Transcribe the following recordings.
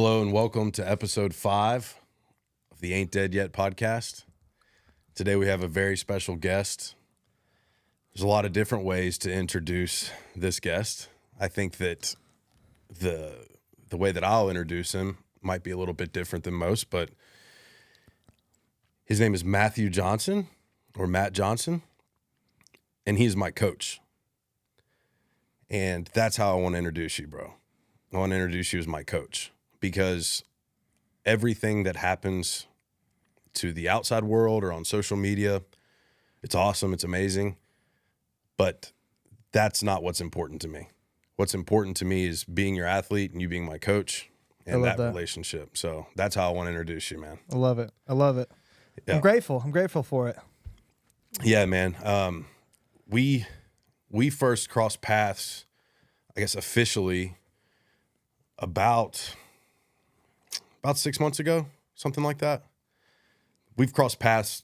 Hello and welcome to episode 5 of the Ain't Dead Yet podcast. Today we have a very special guest. There's a lot of different ways to introduce this guest. I think that the way that I'll introduce him might be a little bit different than most, but his name is Matthew Johnson, or Matt Johnson, and he's my coach. And that's how I want to introduce you, bro. I want to introduce you as my coach. Because everything that happens to the outside world or on social media, it's awesome, it's amazing, but that's not what's important to me. What's important to me is being your athlete and you being my coach and that relationship. So that's how I want to introduce you, man. I love it. Yeah. I'm grateful for it. Yeah, man. We first crossed paths, I guess, officially about 6 months ago, something like that. We've crossed paths,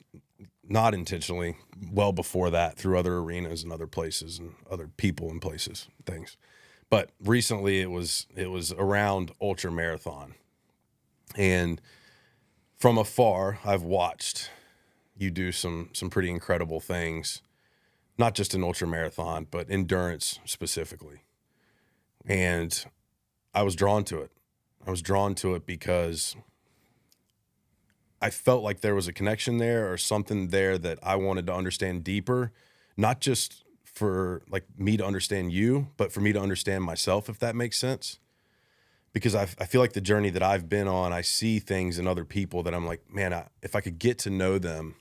not intentionally, well before that, through other arenas and other places and other people and places, things. But recently it was around Ultramarathon. And from afar, I've watched you do some pretty incredible things, not just in Ultramarathon, but endurance specifically. And I was drawn to it. I was drawn to it because I felt like there was a connection there or something there that I wanted to understand deeper, not just for like me to understand you, but for me to understand myself, if that makes sense. Because I feel like the journey that I've been on, I see things in other people that I'm like, man, if I could get to know them,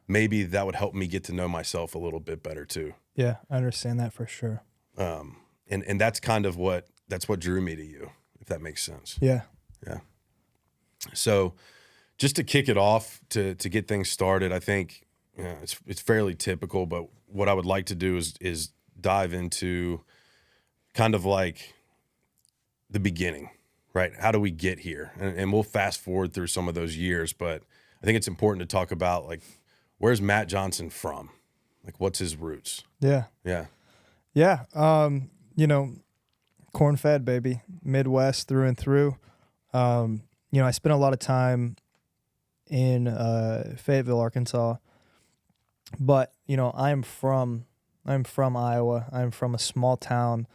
maybe that would help me get to know myself a little bit better too. Yeah, I understand that for sure. And that's kind of what drew me to you. That makes sense. Yeah. So just to kick it off, to get things started, I think it's fairly typical, but what I would like to do is dive into kind of like the beginning, right? How do we get here? And we'll fast forward through some of those years, but I think it's important to talk about like, where's Matt Johnson from? Like, what's his roots? Yeah. Corn-fed, baby, Midwest through and through. I spent a lot of time in Fayetteville, Arkansas, but I'm from Iowa. I'm from a small town,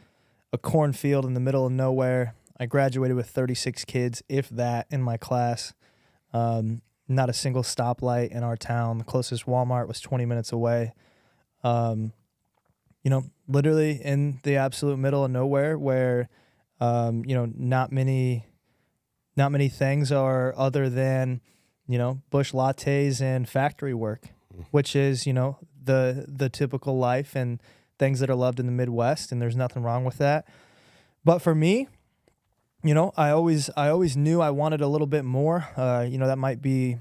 a cornfield in the middle of nowhere. I graduated with 36 kids, if that, in my class. Not a single stoplight in our town. The closest Walmart was 20 minutes away. Literally in the absolute middle of nowhere where, not many things are other than, bush lattes and factory work, which is, the typical life and things that are loved in the Midwest. And there's nothing wrong with that. But for me, I always knew I wanted a little bit more. That might be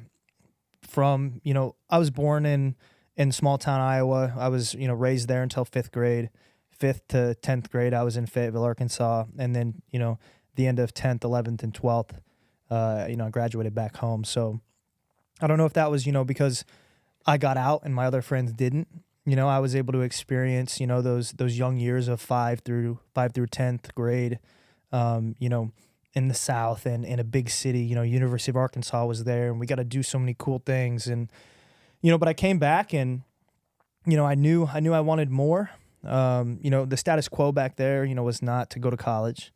from, I was born in small town Iowa. I was, raised there until 5th grade. 5th to 10th grade, I was in Fayetteville, Arkansas. And then, the end of 10th, 11th, and 12th, I graduated back home. So I don't know if that was, because I got out and my other friends didn't. I was able to experience, those young years of 5 through 10th grade, in the South and in a big city. University of Arkansas was there, and we got to do so many cool things. And but I came back and, I knew I wanted more. The status quo back there, was not to go to college.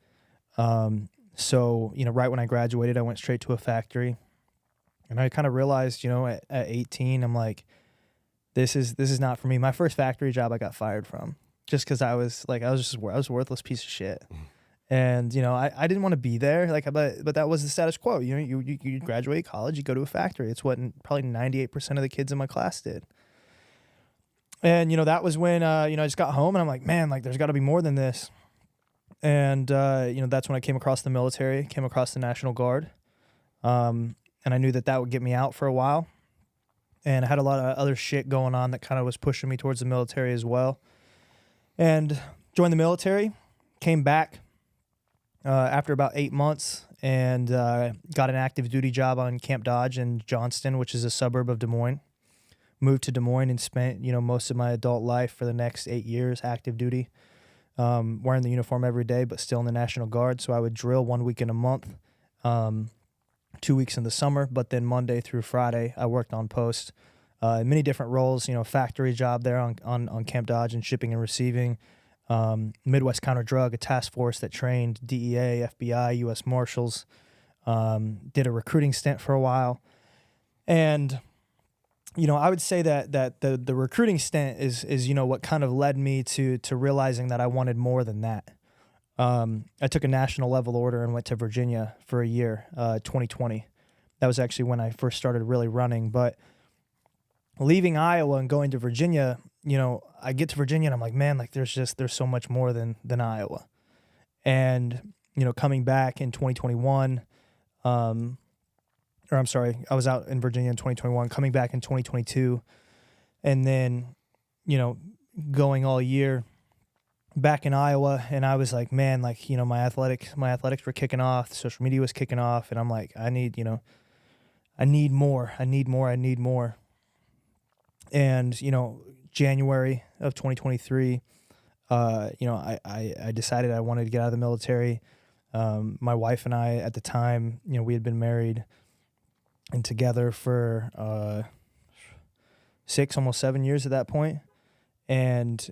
So, right when I graduated, I went straight to a factory, and I kind of realized, at 18, I'm like, this is not for me. My first factory job I got fired from just because I was a worthless piece of shit. And, I didn't want to be there, but that was the status quo. You graduate college, you go to a factory. It's what probably 98% of the kids in my class did. And, that was when, I just got home and I'm like, man, there's got to be more than this. And, that's when I came across the military, came across the National Guard. And I knew that would get me out for a while. And I had a lot of other shit going on that kind of was pushing me towards the military as well. And joined the military, came back after about 8 months and got an active duty job on Camp Dodge in Johnston, which is a suburb of Des Moines. Moved to Des Moines and spent, most of my adult life for the next 8 years active duty, wearing the uniform every day, but still in the National Guard. So I would drill 1 weekend a month 2 weeks in the summer, but then Monday through Friday, I worked on post, many different roles, factory job there on Camp Dodge and shipping and receiving, Midwest Counter Drug, a task force that trained DEA, FBI, U.S. Marshals, did a recruiting stint for a while. And, I would say that the recruiting stint is what kind of led me to realizing that I wanted more than that. I took a national level order and went to Virginia for a year, 2020. That was actually when I first started really running. But leaving Iowa and going to Virginia, I get to Virginia and I'm like, man, like there's so much more than Iowa. And, coming back in 2021, or I'm sorry, I was out in Virginia in 2021, coming back in 2022, and then, going all year back in Iowa, and I was like, man, like, my athletics were kicking off, social media was kicking off, and I'm like, I need more. And, January of 2023, I decided I wanted to get out of the military. My wife and I, at the time, we had been married and together for 6, almost 7 years at that point. And,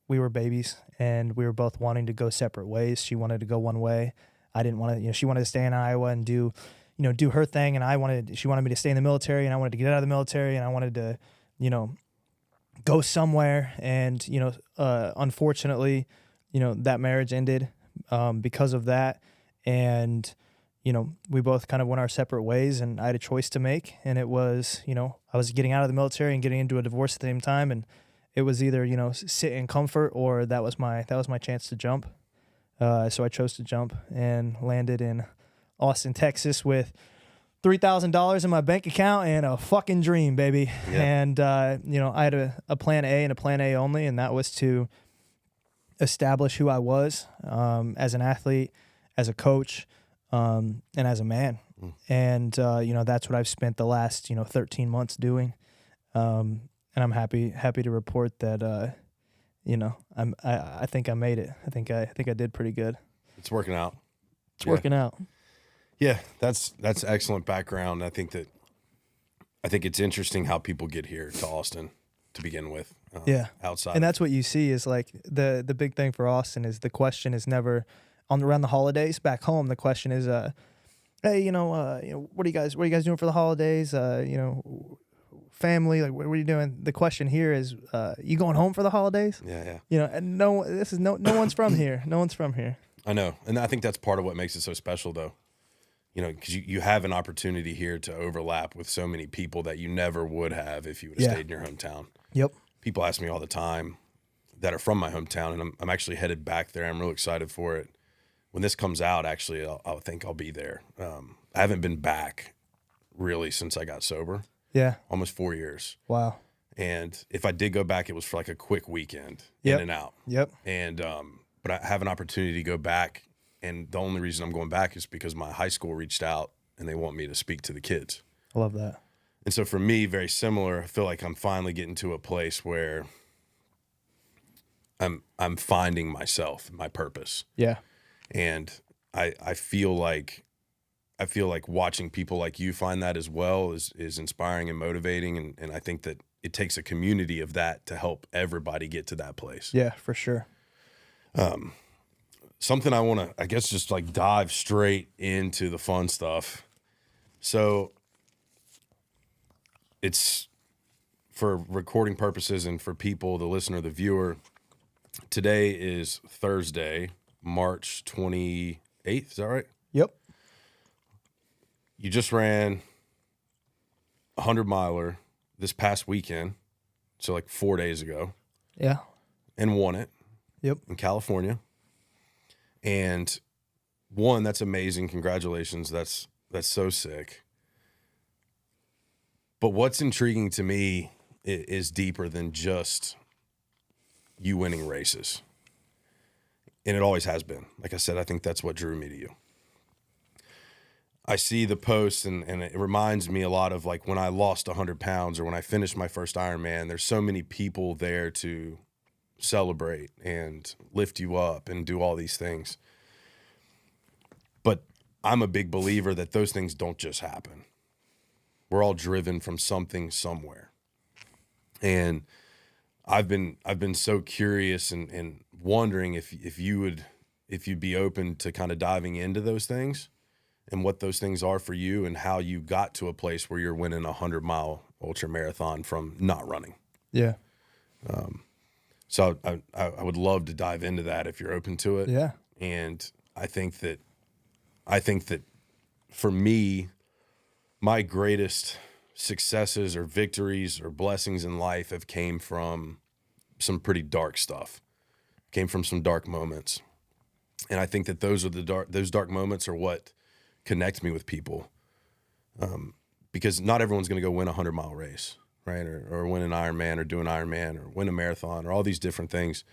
we were babies and we were both wanting to go separate ways. She wanted to go one way. I didn't want to, she wanted to stay in Iowa and do her thing. And she wanted me to stay in the military, and I wanted to get out of the military, and I wanted to, go somewhere. And, unfortunately, that marriage ended because of that. And, we both kind of went our separate ways, and I had a choice to make. And it was, I was getting out of the military and getting into a divorce at the same time. And it was either, sit in comfort, or that was my chance to jump. So I chose to jump and landed in Austin, Texas with $3,000 in my bank account and a fucking dream, baby. Yeah. And, I had a plan A and a plan A only, and that was to establish who I was as an athlete, as a coach, and as a man. And, that's what I've spent the last, 13 months doing. And I'm happy to report that, I think I made it. I think I did pretty good. It's working out. It's working out. Yeah, that's excellent background. I think it's interesting how people get here to Austin to begin with. Outside, and that's what you see is like the big thing for Austin is the question is never around the holidays back home. The question is, hey, what are you guys doing for the holidays? Family, like what are you doing? The question here is, you going home for the holidays? Yeah. And no one's from here. No one's from here. I know, and I think that's part of what makes it so special, though. Because you have an opportunity here to overlap with so many people that you never would have if you would have stayed in your hometown. Yep. People ask me all the time that are from my hometown, and I'm actually headed back there. I'm real excited for it. When this comes out, actually, I think I'll be there. I haven't been back really since I got sober. Yeah. Almost 4 years. Wow. And if I did go back, it was for like a quick weekend in and out. Yep. And but I have an opportunity to go back, and the only reason I'm going back is because my high school reached out and they want me to speak to the kids. I love that. And so for me, very similar. I feel like I'm finally getting to a place where I'm finding myself, my purpose. Yeah. And I feel like watching people like you find that as well is inspiring and motivating, and I think that it takes a community of that to help everybody get to that place. Yeah, for sure. Something I want to, I guess, just like dive straight into the fun stuff. So it's for recording purposes and for people, the listener, the viewer, today is Thursday, March 28th. Is that right? Yep. You just ran a 100-miler this past weekend, so like 4 days ago. Yeah. And won it. Yep. In California. And one, that's amazing. Congratulations. That's so sick. But what's intriguing to me is deeper than just you winning races. And it always has been. Like I said, I think that's what drew me to you. I see the posts, and it reminds me a lot of like when I lost 100 pounds or when I finished my first Ironman. There's so many people there to celebrate and lift you up and do all these things. But I'm a big believer that those things don't just happen. We're all driven from something somewhere. And I've been so curious and wondering if you'd be open to kind of diving into those things and what those things are for you and how you got to a place where you're winning a 100-mile ultra marathon from not running. Yeah. So I would love to dive into that if you're open to it. Yeah. And I think that for me, my greatest successes or victories or blessings in life have came from some pretty dark stuff, came from some dark moments. And I think that those dark moments are what connect me with people. Because not everyone's going to go win a 100-mile race, right? Or win an Ironman or do an Ironman or win a marathon or all these different things.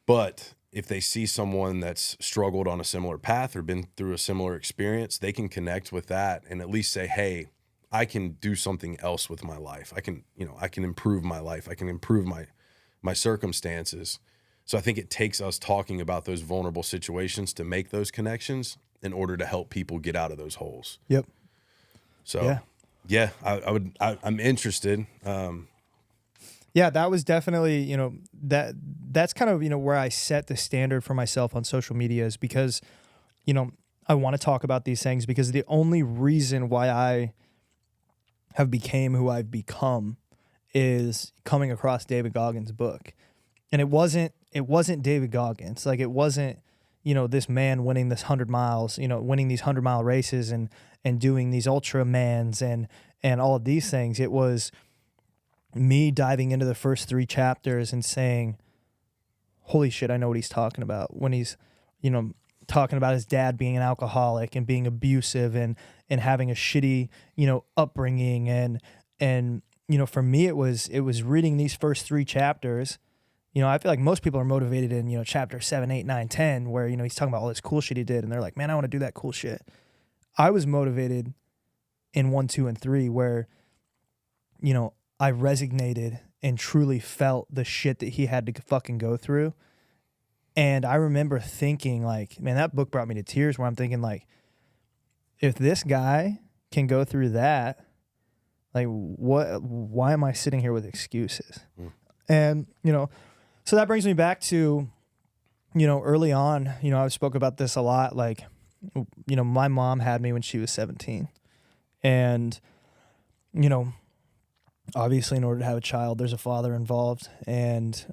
But if they see someone that's struggled on a similar path or been through a similar experience, they can connect with that and at least say, hey, I can do something else with my life. I can improve my life. I can improve my circumstances. So I think it takes us talking about those vulnerable situations to make those connections in order to help people get out of those holes. Yep. So yeah, I'm interested. Yeah, that was definitely, that's kind of, where I set the standard for myself on social media is because, I want to talk about these things because the only reason why I have became who I've become is coming across David Goggins' book. And it wasn't David Goggins. Like it wasn't, this man winning this 100 miles, winning these 100-mile races and doing these Ultramans and all of these things. It was me diving into the first 3 chapters and saying, holy shit, I know what he's talking about when he's, talking about his dad being an alcoholic and being abusive and having a shitty, upbringing. And, for me, it was reading these first 3 chapters. I feel like most people are motivated in, chapter 7, 8, 9, 10, where, he's talking about all this cool shit he did. And they're like, man, I want to do that cool shit. I was motivated in 1, 2, and 3 where, I resonated and truly felt the shit that he had to fucking go through. And I remember thinking like, man, that book brought me to tears where I'm thinking like, if this guy can go through that, like why am I sitting here with excuses? And, so that brings me back to, early on, I've spoke about this a lot. Like, my mom had me when she was 17 and, obviously in order to have a child, there's a father involved and,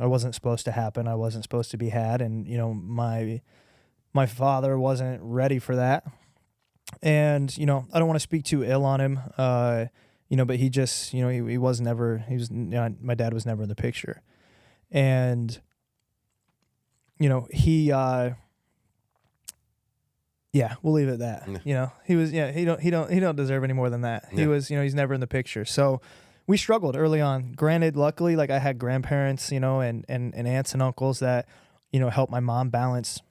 I wasn't supposed to happen. I wasn't supposed to be had. And, my father wasn't ready for that. And, I don't want to speak too ill on him. But he just, he was never, my dad was never in the picture. And, yeah, we'll leave it at that. He was, he don't deserve any more than that. Yeah. He was, he's never in the picture. So we struggled early on. Granted, luckily, like I had grandparents, and aunts and uncles that, helped my mom balance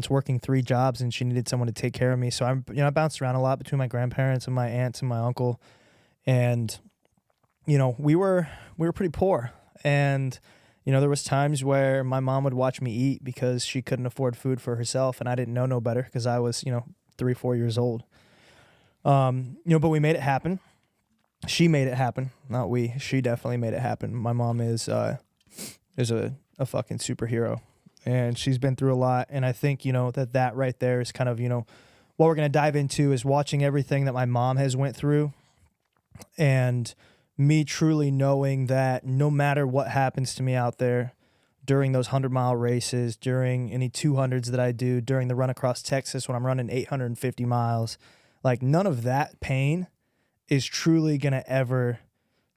working 3 jobs and she needed someone to take care of me. So I bounced around a lot between my grandparents and my aunts and my uncle. And, we were pretty poor. And, there was times where my mom would watch me eat because she couldn't afford food for herself. And I didn't know no better because I was, 3, 4 years old. But we made it happen. She made it happen. Not we. She definitely made it happen. My mom is a fucking superhero. And she's been through a lot. And I think, that right there is kind of, what we're going to dive into is watching everything that my mom has went through and me truly knowing that no matter what happens to me out there during those 100-mile races, during any 200s that I do, during the run across Texas when I'm running 850 miles, like none of that pain is truly going to ever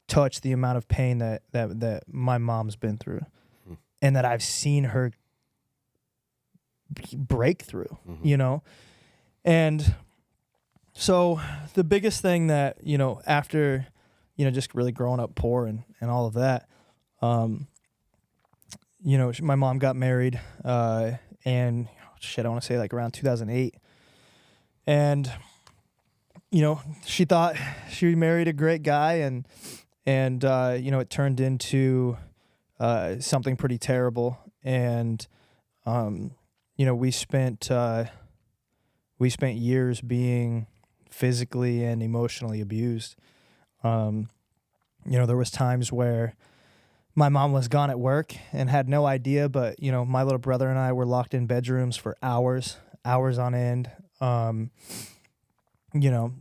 touch the amount of pain that my mom's been through and that I've seen her break through, And so the biggest thing that, after, just really growing up poor and all of that, my mom got married and I want to say like around 2008. And, she thought she married a great guy and it turned into something pretty terrible. And, we spent years being physically and emotionally abused. There was times where my mom was gone at work and had no idea, but, my little brother and I were locked in bedrooms for hours on end,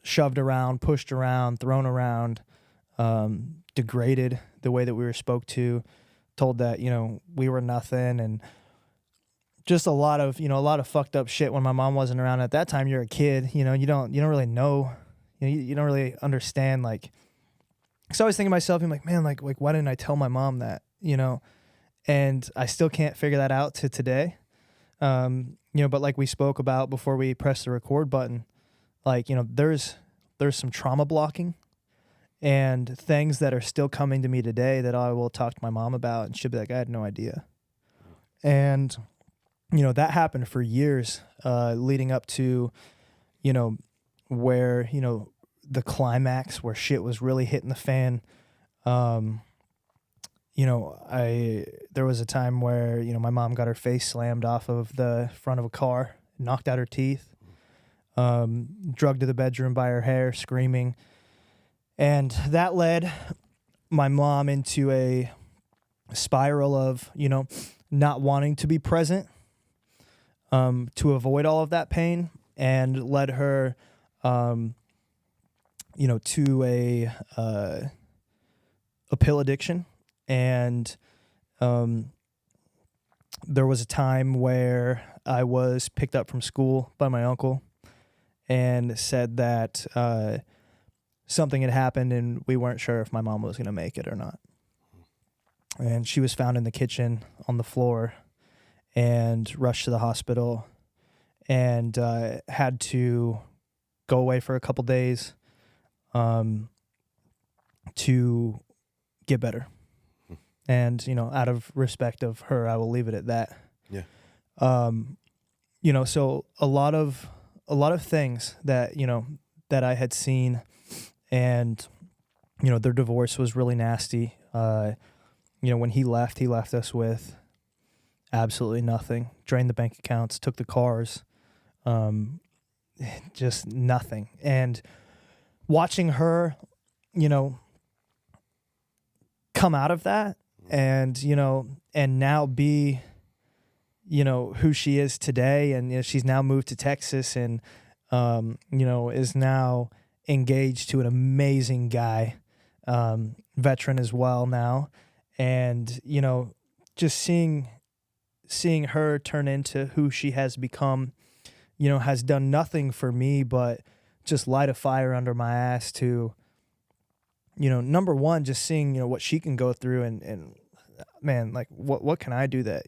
shoved around, pushed around, thrown around, degraded the way that we were spoke to, told that, we were nothing, and just a lot of fucked up shit when my mom wasn't around. At that time, you're a kid, you don't really know, you don't really understand, like, so I was thinking to myself, I'm like, man, like why didn't I tell my mom that, and I still can't figure that out to today. But like we spoke about before we pressed the record button, like, there's some trauma blocking and things that are still coming to me today that I will talk to my mom about, and she'll be like, I had no idea. And, that happened for years, leading up to, where, the climax where shit was really hitting the fan. There was a time where, my mom got her face slammed off of the front of a car, knocked out her teeth, drugged to the bedroom by her hair, screaming. And that led my mom into a spiral of, not wanting to be present, to avoid all of that pain, and led her, to a pill addiction. And there was a time where I was picked up from school by my uncle and said that something had happened and we weren't sure if my mom was going to make it or not. And she was found in the kitchen on the floor and rushed to the hospital and had to go away for a couple days to get better. And, out of respect of her, I will leave it at that. Yeah. So a lot of things that, that I had seen, and, their divorce was really nasty. When he left us with absolutely nothing, drained the bank accounts, took the cars, just nothing. And watching her, come out of that and, and now be, who she is today. And she's now moved to Texas and, is now engaged to an amazing guy, veteran as well now. And, just seeing her turn into who she has become, has done nothing for me but just light a fire under my ass to, number one, just seeing, what she can go through and man, like what can I do that,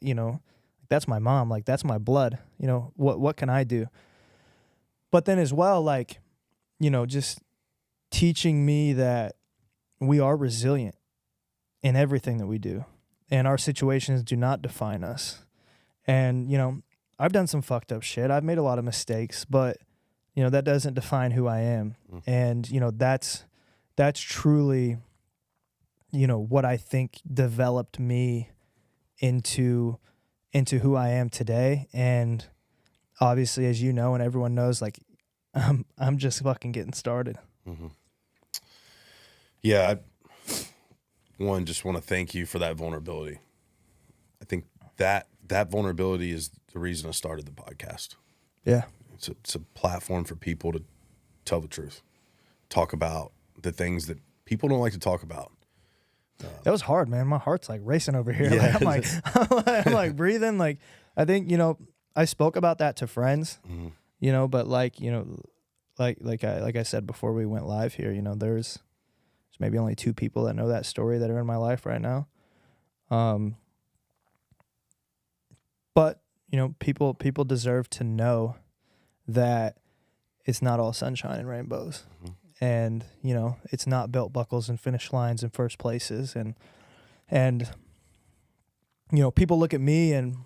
that's my mom, like that's my blood, what can I do? But then as well, like, just teaching me that we are resilient in everything that we do and our situations do not define us. And, I've done some fucked up shit. I've made a lot of mistakes, but, that doesn't define who I am. And, that's truly, what I think developed me into who I am today. And obviously, as you know, and everyone knows, like, I'm just fucking getting started. Mm-hmm. Yeah. Just want to thank you for that vulnerability. I think that vulnerability is the reason I started the podcast. Yeah. It's a platform for people to tell the truth, talk about the things that people don't like to talk about. That was hard, man. My heart's like racing over here. Yeah. I'm like breathing. Like, I think, I spoke about that to friends, but like, like I said before we went live here, there's maybe only 2 people that know that story that are in my life right now. But, people deserve to know that it's not all sunshine and rainbows. And, it's not belt buckles and finish lines and first places. And people look at me and,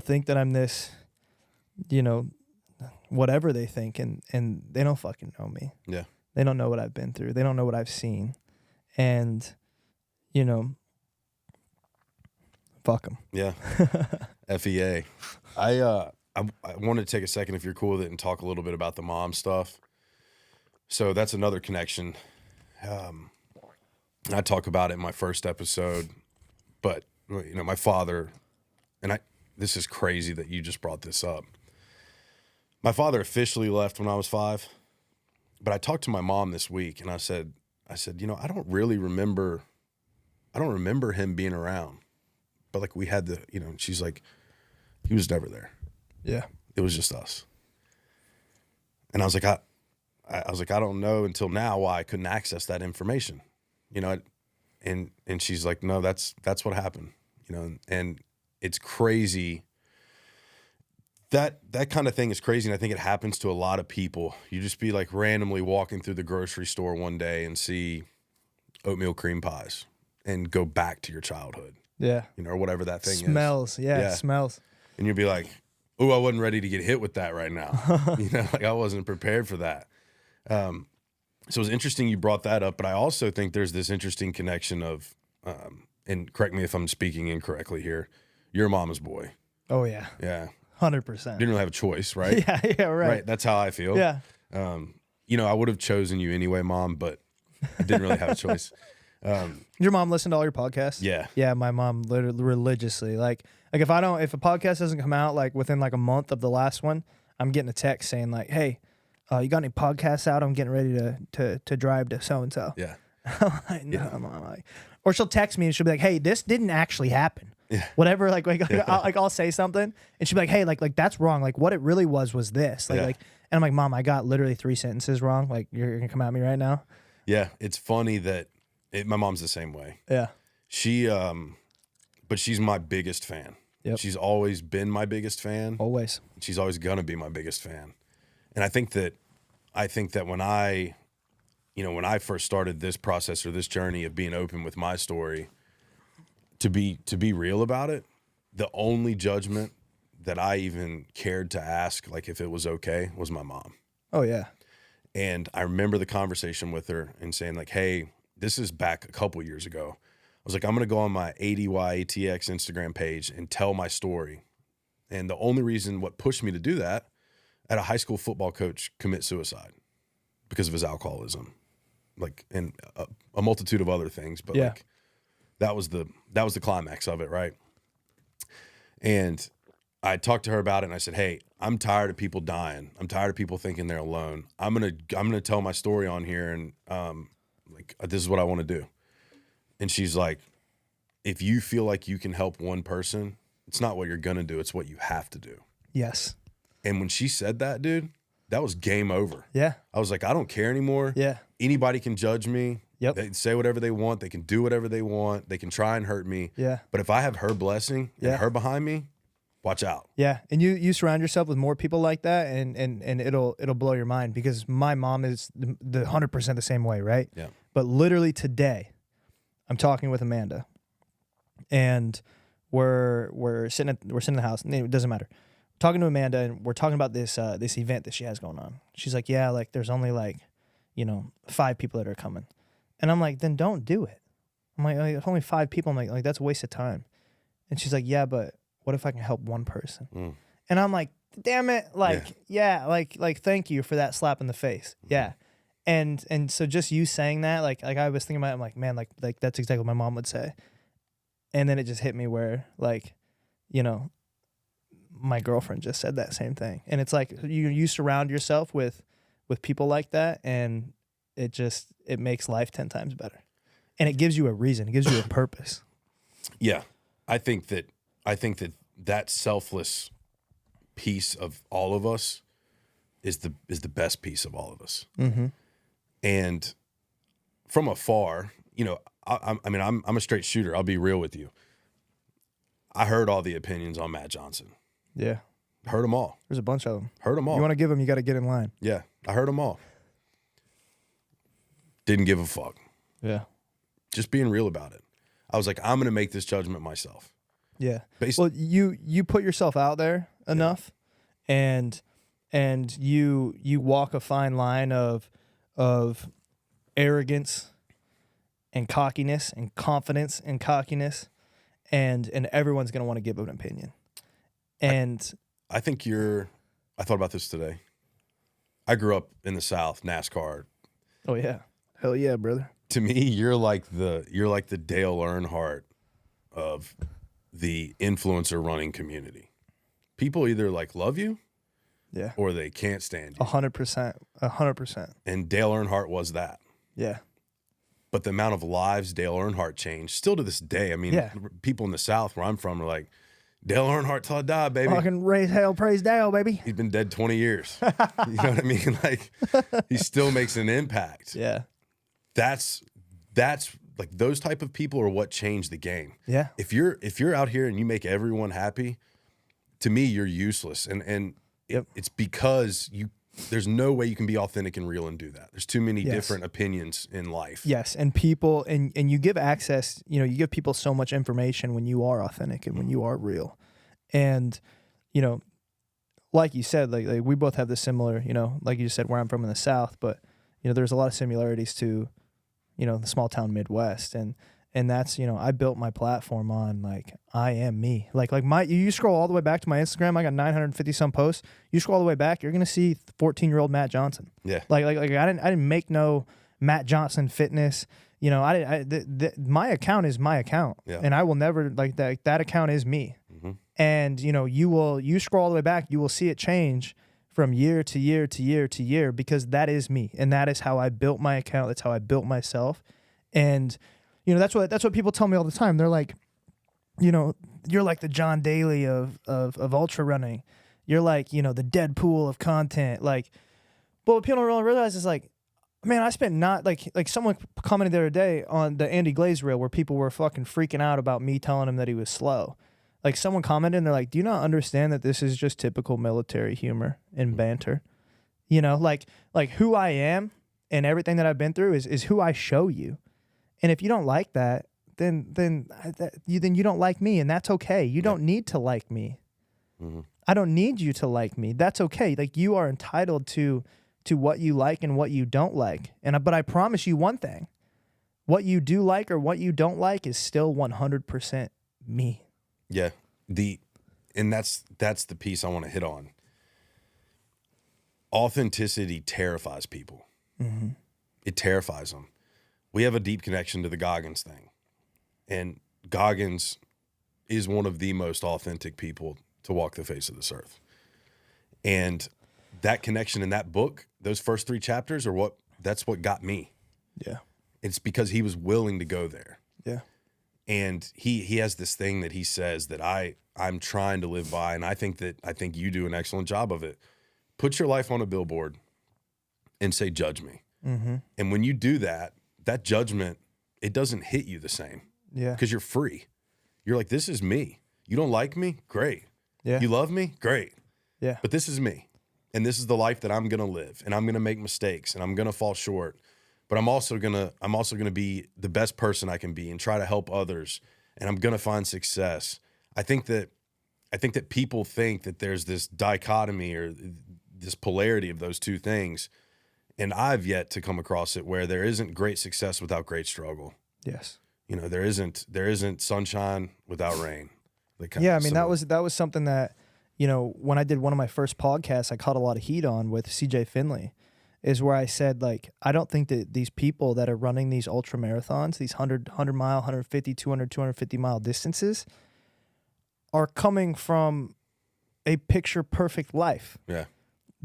think that I'm this, whatever they think. And they don't fucking know me. Yeah. They don't know what I've been through. They don't know what I've seen. And, fuck them. Yeah. FEA. I I want to take a second, if you're cool with it, and talk a little bit about the mom stuff. So that's another connection. I talk about it in my first episode, but my father, and this is crazy that you just brought this up. My father officially left when I was 5, but I talked to my mom this week, and I said, I don't really remember. I don't remember him being around, but like we had and she's like, he was never there. Yeah. It was just us. And I was like, I don't know until now why I couldn't access that information, and she's like, no, that's what happened, and it's crazy. That kind of thing is crazy. And I think it happens to a lot of people. You just be like randomly walking through the grocery store one day and see oatmeal cream pies and go back to your childhood. Yeah. Or whatever that thing smells. is. Yeah. It smells. And you'd be like, oh, I wasn't ready to get hit with that right now. Like I wasn't prepared for that. So it was interesting you brought that up, but I also think there's this interesting connection of, and correct me if I'm speaking incorrectly here, you're a mama's boy. Oh, yeah. Yeah. 100%. Didn't really have a choice, right? Yeah, right. That's how I feel. Yeah. I would have chosen you anyway, Mom, but I didn't really have a choice. Your mom listened to all your podcasts? Yeah. Yeah, my mom literally religiously. Like if a podcast doesn't come out like within like a month of the last one, I'm getting a text saying like, hey, you got any podcasts out? I'm getting ready to drive to so and so. Yeah. I'm like, no, Mom. Or she'll text me and she'll be like, hey, this didn't actually happen. Yeah. Whatever, I'll say something and she'll be like, hey, like that's wrong. Like what it really was this. And I'm like, Mom, I got literally 3 sentences wrong. Like you're gonna come at me right now. Yeah, it's funny that my mom's the same way. Yeah. She, but she's my biggest fan. Yep. She's always been my biggest fan. Always. She's always gonna be my biggest fan. And I think that when I first started this process or this journey of being open with my story, to be real about it, the only judgment that I even cared to ask, like if it was okay, was my mom. Oh yeah. And I remember the conversation with her and saying like, hey, this is back a couple years ago. I was like, I'm going to go on my ADYATX Instagram page and tell my story. And the only reason what pushed me to do that, I had a high school football coach commit suicide because of his alcoholism, like, and a multitude of other things. But yeah. like, that was the climax of it. Right. And I talked to her about it and I said, hey, I'm tired of people dying. I'm tired of people thinking they're alone. I'm going to tell my story on here. And, this is what I want to do. And she's like, if you feel like you can help one person, it's not what you're going to do. It's what you have to do. Yes. And when she said that, dude, that was game over. Yeah. I was like, I don't care anymore. Yeah. Anybody can judge me. Yep. They can say whatever they want. They can do whatever they want. They can try and hurt me. Yeah. But if I have her blessing and her behind me, watch out. Yeah. And you surround yourself with more people like that and it'll blow your mind, because my mom is the 100% the same way, right? Yeah. But literally today, I'm talking with Amanda, and we're sitting in the house. It doesn't matter. I'm talking to Amanda, and we're talking about this event that she has going on. She's like, yeah, like there's only 5 people that are coming, and I'm like, then don't do it. I'm like, there's only 5 people. I'm like that's a waste of time. And she's like, yeah, but what if I can help one person? Mm. And I'm like, damn it, thank you for that slap in the face. Mm-hmm. Yeah. And so just you saying that, like I was thinking about it, I'm like, man, like that's exactly what my mom would say. And then it just hit me where my girlfriend just said that same thing. And it's like you surround yourself with people like that, and it makes life 10 times better. And it gives you a reason, it gives you a purpose. Yeah. I think that selfless piece of all of us is the best piece of all of us. Mm-hmm. And from afar, I'm a straight shooter. I'll be real with you. I heard all the opinions on Matt Johnson. Yeah. Heard them all. There's a bunch of them. Heard them all. You want to give them, you got to get in line. Yeah. I heard them all. Didn't give a fuck. Yeah. Just being real about it. I was like, I'm going to make this judgment myself. Yeah. Well, you put yourself out there enough, and you walk a fine line of arrogance and cockiness and confidence and cockiness, and everyone's going to want to give an opinion. And I think I thought about this today. I grew up in the South, NASCAR. Oh yeah. Hell yeah, brother. To me, you're like the Dale Earnhardt of the influencer running community. People either like love you, Yeah. or they can't stand you. 100%. 100%. And Dale Earnhardt was that. Yeah. But the amount of lives Dale Earnhardt changed, still to this day. I mean, people in the South where I'm from are like, Dale Earnhardt till I die, baby. Fucking raise hell, praise Dale, baby. He's been dead 20 years. You know what I mean? Like, he still makes an impact. Yeah. That's like, those type of people are what change the game. Yeah. If you're out here and you make everyone happy, to me, you're useless. And it's because there's no way you can be authentic and real and do that. There's too many different opinions in life. Yes. And people, and you give access, you give people so much information when you are authentic and when you are real. And, like you said, like we both have the similar, like you said, where I'm from in the South, but, there's a lot of similarities to, the small town Midwest. And that's, I built my platform on, like, I am me. Like you scroll all the way back to my Instagram, I got 950 some posts. You scroll all the way back, you're going to see 14-year-old Matt Johnson. Yeah. Like I didn't make no Matt Johnson fitness. My account is my account. Yeah. And I will never, like, that account is me. Mm-hmm. And, you scroll all the way back, you will see it change from year to year to year to year, because that is me. And that is how I built my account. That's how I built myself. And, that's what people tell me all the time. They're like, you're like the John Daly of ultra running. You're like, the Deadpool of content. Like, but what people don't really realize is, like, man, I spent not like someone commented the other day on the Andy Glaze reel where people were fucking freaking out about me telling him that he was slow. Like, someone commented and they're like, do you not understand that this is just typical military humor and banter? Like who I am and everything that I've been through is who I show you. And if you don't like that, then you don't like me, and that's okay. You don't need to like me. Mm-hmm. I don't need you to like me. That's okay. Like, you are entitled to what you like and what you don't like. But I promise you one thing: what you do like or what you don't like is still 100% me. Yeah. And that's the piece I want to hit on. Authenticity terrifies people. Mm-hmm. It terrifies them. We have a deep connection to the Goggins thing. And Goggins is one of the most authentic people to walk the face of this earth. And that connection in that book, those first 3 chapters that's what got me. Yeah. It's because he was willing to go there. Yeah. And he has this thing that he says that I'm trying to live by, and I think you do an excellent job of it. Put your life on a billboard and say, judge me. Mm-hmm. And when you do that judgment, it doesn't hit you the same. Yeah. Because you're free. You're like, this is me. You don't like me? Great. Yeah. You love me? Great. Yeah. But this is me. And this is the life that I'm going to live. And I'm going to make mistakes and I'm going to fall short. But I'm also going to be the best person I can be and try to help others. And I'm going to find success. I think that people think that there's this dichotomy or this polarity of those two things. And I've yet to come across it where there isn't great success without great struggle. Yes. There isn't sunshine without rain. Yeah, I mean, that was something that, when I did one of my first podcasts, I caught a lot of heat on with CJ Finley, is where I said, like, I don't think that these people that are running these ultra marathons, these 100 mile, 150, 200, 250 mile distances are coming from a picture perfect life. Yeah.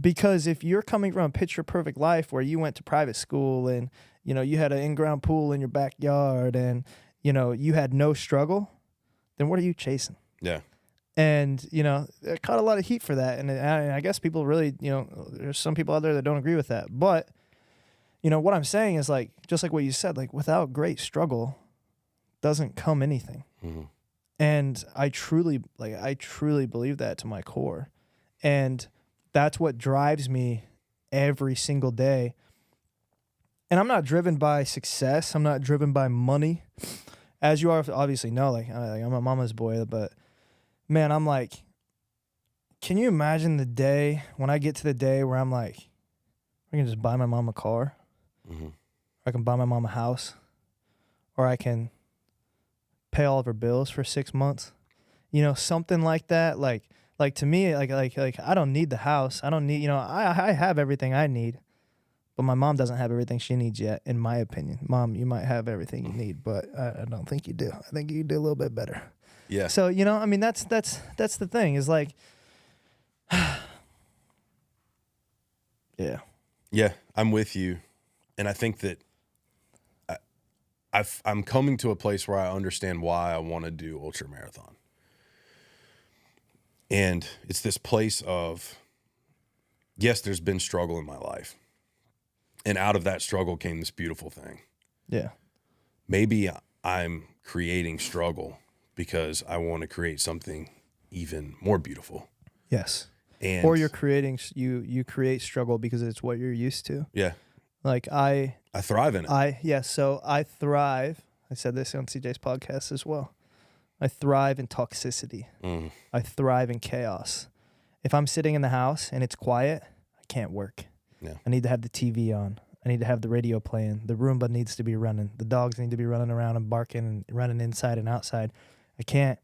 Because if you're coming from a picture perfect life where you went to private school and, you had an in-ground pool in your backyard and, you had no struggle, then what are you chasing? Yeah. And, I caught a lot of heat for that. And I guess people really, there's some people out there that don't agree with that. But, what I'm saying is, like, just like what you said, like, without great struggle doesn't come anything. Mm-hmm. And I truly believe that to my core. And that's what drives me every single day. And I'm not driven by success. I'm not driven by money. As you obviously know, like, I'm a mama's boy, but man, I'm like, can you imagine the day when I get to the day where I'm like, I can just buy my mom a car, mm-hmm. or I can buy my mom a house, or I can pay all of her bills for 6 months, something like that. Like Like to me, like I don't need the house. I don't need, I have everything I need, but my mom doesn't have everything she needs yet, in my opinion. Mom, you might have everything you need, but I don't think you do. I think you do a little bit better. Yeah. So, I mean, that's the thing is like, yeah. Yeah, I'm with you. And I think that I'm coming to a place where I understand why I want to do ultramarathon. And it's this place of, yes, there's been struggle in my life. And out of that struggle came this beautiful thing. Yeah. Maybe I'm creating struggle because I want to create something even more beautiful. Yes. And or you're creating, you create struggle because it's what you're used to. Yeah. Like I thrive in it. So I thrive. I said this on CJ's podcast as well. I thrive in toxicity. I thrive in chaos. If I'm sitting in the house and it's quiet, I can't work. Yeah. I need to have the TV on. I need to have the radio playing. The Roomba needs to be running. The dogs need to be running around and barking and running inside and outside. I can't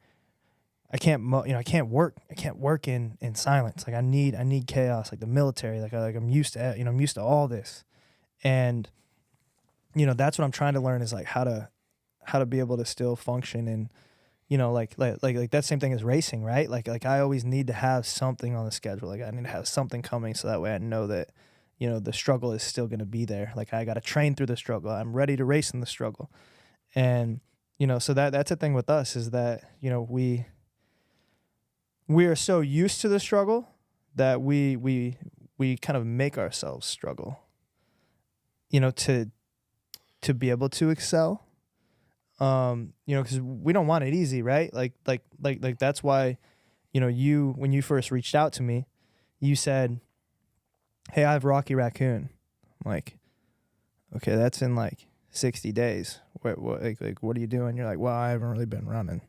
work. I can't work in silence. Like I need chaos, like the military. Like I'm used to, I'm used to all this. And, that's what I'm trying to learn is like how to be able to still function and, like that same thing as racing, right? Like I always need to have something on the schedule. Like I need to have something coming so that way I know that, the struggle is still going to be there. Like I got to train through the struggle. I'm ready to race in the struggle. And, so that's the thing with us is that, we are so used to the struggle that we kind of make ourselves struggle, to be able to excel. Because we don't want it easy, right? Like that's why, when you first reached out to me, you said, "Hey, I have Rocky Raccoon." I'm like, okay, that's in like 60 days. What are you doing? You're like, well, I haven't really been running.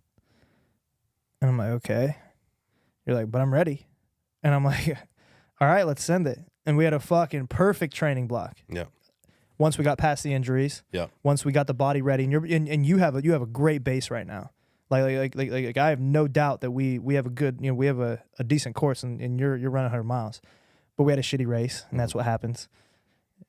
And I'm like, okay. You're like, but I'm ready. And I'm like, all right, let's send it. And we had a fucking perfect training block. Yeah. Once we got past the injuries, once we got the body ready, and you have a great base right now. Like I have no doubt that we have a good, we have a decent course, and you're running 100 miles, but we had a shitty race, and that's what happens.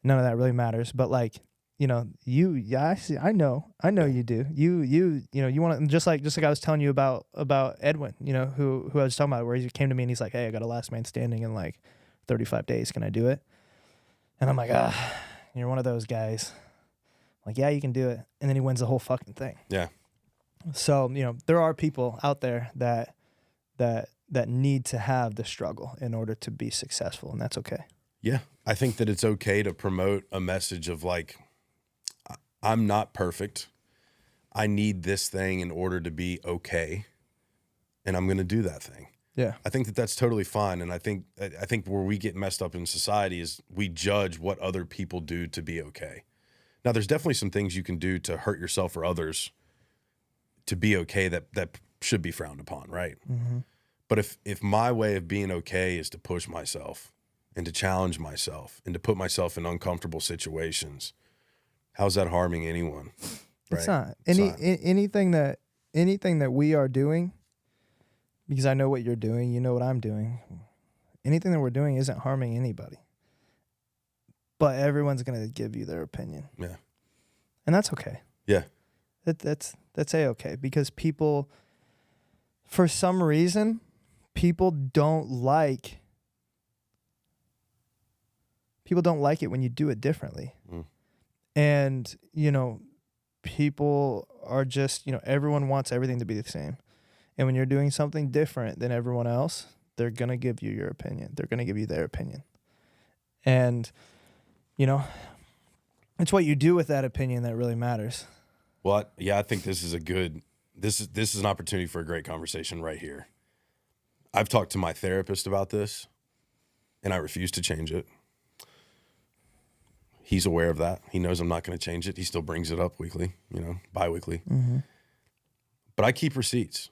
None of that really matters, but like, I know you do. You want to just like I was telling you about Edwin, who I was talking about, where he came to me and he's like, "Hey, I got a last man standing in like 35 days. Can I do it?" And I'm like, you're one of those guys. I'm like, yeah, you can do it. And then he wins the whole fucking thing. Yeah. So, there are people out there that need to have the struggle in order to be successful, and that's okay. Yeah. I think that it's okay to promote a message of like, I'm not perfect. I need this thing in order to be okay, and I'm going to do that thing. Yeah. I think that that's totally fine. And I think where we get messed up in society is we judge what other people do to be okay. Now, there's definitely some things you can do to hurt yourself or others to be okay that should be frowned upon, right? Mm-hmm. But if my way of being okay is to push myself and to challenge myself and to put myself in uncomfortable situations, how's that harming anyone? Right? It's not. Anything that we are doing, because I know what you're doing, you know what I'm doing. Anything that we're doing isn't harming anybody. But everyone's going to give you their opinion. Yeah. And that's okay. Yeah. That's A-okay, because people, for some reason, people don't like it when you do it differently. Mm. And, people are just, everyone wants everything to be the same. And when you're doing something different than everyone else, they're going to give you your opinion. They're going to give you their opinion. And, it's what you do with that opinion that really matters. Well, I think this is this is an opportunity for a great conversation right here. I've talked to my therapist about this, and I refuse to change it. He's aware of that. He knows I'm not going to change it. He still brings it up weekly, bi-weekly. Mm-hmm. But I keep receipts.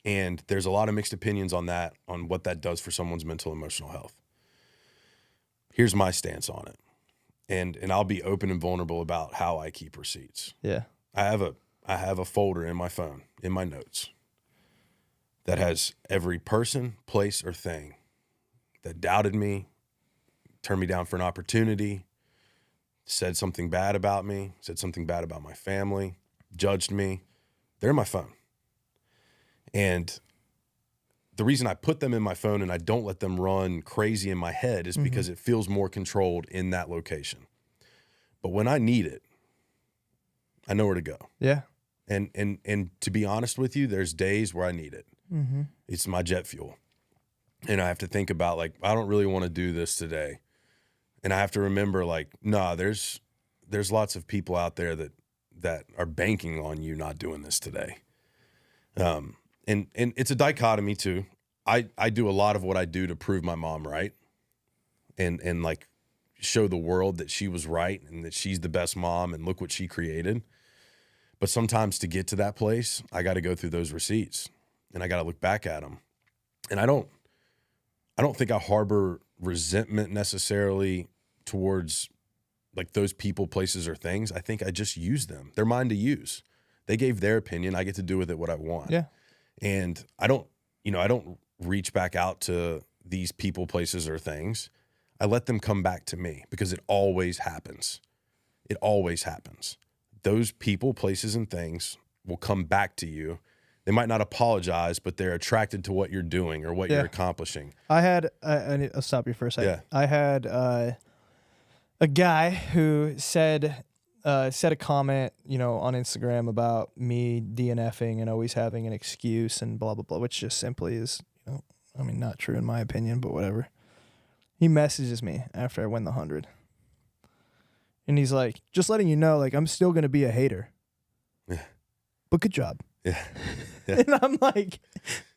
And there's a lot of mixed opinions on what that does for someone's mental and emotional health. Here's my stance on it. And I'll be open and vulnerable about how I keep receipts. Yeah. I have a folder in my phone, in my notes, that has every person, place, or thing that doubted me, turned me down for an opportunity, said something bad about me, said something bad about my family, judged me. They're in my phone. And the reason I put them in my phone and I don't let them run crazy in my head is because it feels more controlled in that location. But when I need it, I know where to go. Yeah. And to be honest with you, there's days where I need it. Mm-hmm. It's my jet fuel. And I have to think about, like, I don't really want to do this today. And I have to remember, like, there's lots of people out there that are banking on you not doing this today. And it's a dichotomy too. I do a lot of what I do to prove my mom right. And like show the world that she was right and that she's the best mom and look what she created. But sometimes to get to that place, I got to go through those receipts and I got to look back at them. And I don't think I harbor resentment necessarily towards like those people, places, or things. I think I just use them. They're mine to use. They gave their opinion. I get to do with it what I want. Yeah. And I don't reach back out to these people, places, or things. I let them come back to me because it always happens. It always happens. Those people, places, and things will come back to you. They might not apologize, but they're attracted to what you're doing or what you're accomplishing. I had, I'll stop you for a second. Yeah. I had a guy who said a comment, on Instagram about me DNFing and always having an excuse and blah, blah, blah, which just simply is, not true in my opinion, but whatever. He messages me after I win the 100. And he's like, just letting you know, like, I'm still going to be a hater. Yeah. But good job. Yeah. Yeah. And I'm like,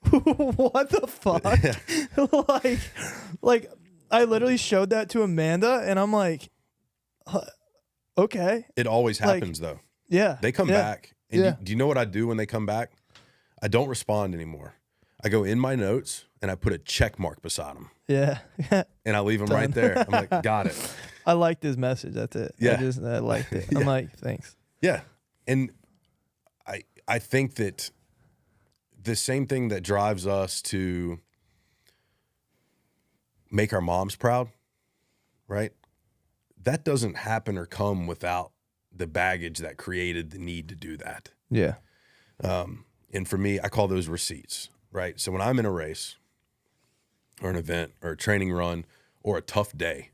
what the fuck? Yeah. like I literally showed that to Amanda and I'm like, okay. It always happens though. Yeah. They come back. And do you know what I do when they come back? I don't respond anymore. I go in my notes and I put a check mark beside them. Yeah. And I leave them right there. I'm like, got it. I liked his message. That's it. Yeah. I liked it. I'm like, thanks. Yeah. And I think that the same thing that drives us to make our moms proud, right? That doesn't happen or come without the baggage that created the need to do that. Yeah. And for me, I call those receipts, right? So when I'm in a race or an event or a training run or a tough day,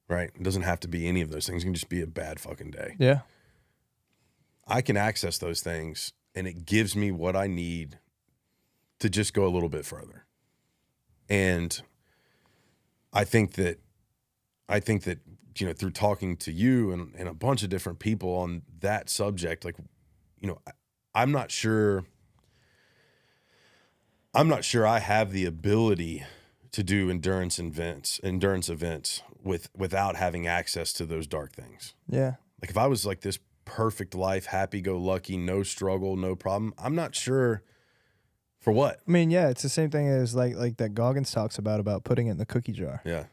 right? It doesn't have to be any of those things. It can just be a bad fucking day. Yeah. I can access those things and it gives me what I need to just go a little bit further. And I think that, through talking to you and a bunch of different people on that subject, like, I'm not sure I have the ability to do endurance events without having access to those dark things. Yeah. Like if I was like this perfect life, happy-go-lucky, no struggle, no problem, I'm not sure for what. I mean, yeah, it's the same thing as like that Goggins talks about putting it in the cookie jar. Yeah.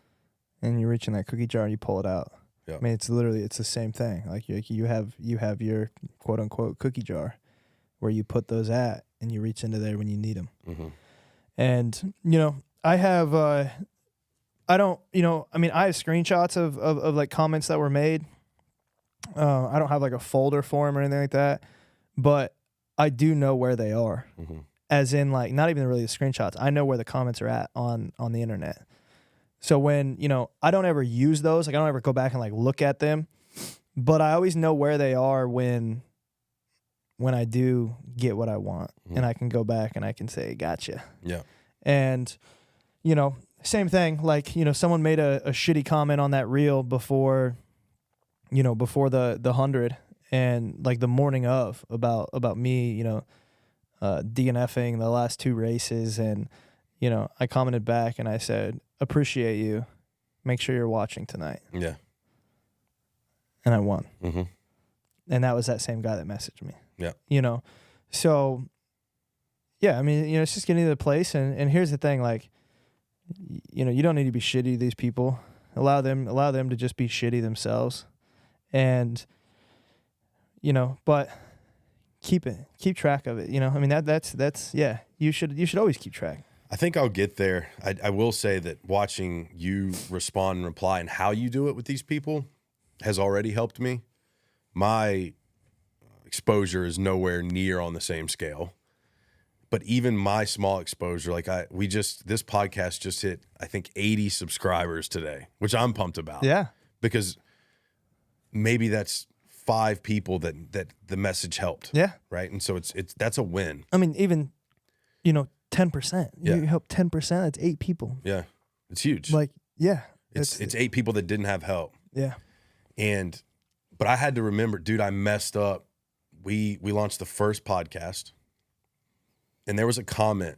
And you reach in that cookie jar and you pull it out. Yeah. I mean, it's the same thing. Like you have your quote unquote cookie jar where you put those at and you reach into there when you need them. Mm-hmm. And, I have, I have screenshots of like comments that were made. I don't have like a folder for them or anything like that, but I do know where they are. Mm-hmm. As in like, not even really the screenshots. I know where the comments are at on the internet. So when, I don't ever use those, like I don't ever go back and like look at them, but I always know where they are when I do get what I want, and I can go back and I can say, gotcha. Yeah. And, same thing, like, someone made a shitty comment on that reel before the 100 and like the morning of about me, DNFing the last two races. And, I commented back and I said, appreciate you. Make sure you're watching tonight. Yeah. And I won. Mm-hmm. And that was that same guy that messaged me. Yeah. So yeah, I mean, it's just getting to the place. And here's the thing, like, you don't need to be shitty to these people. Allow them to just be shitty themselves. And, but keep track of it. I mean, that's, yeah, You should always keep track. I think I'll get there. I will say that watching you respond and reply and how you do it with these people has already helped me. My exposure is nowhere near on the same scale. But even my small exposure, like this podcast just hit, I think, 80 subscribers today, which I'm pumped about. Yeah. Because maybe that's 5 people that the message helped. Yeah. Right. And so that's a win. I mean, even, 10%. Yeah. You help 10%, that's 8 people. Yeah. It's huge. Like, yeah. It's 8 people that didn't have help. Yeah. But I had to remember, dude, I messed up. We launched the first podcast. And there was a comment,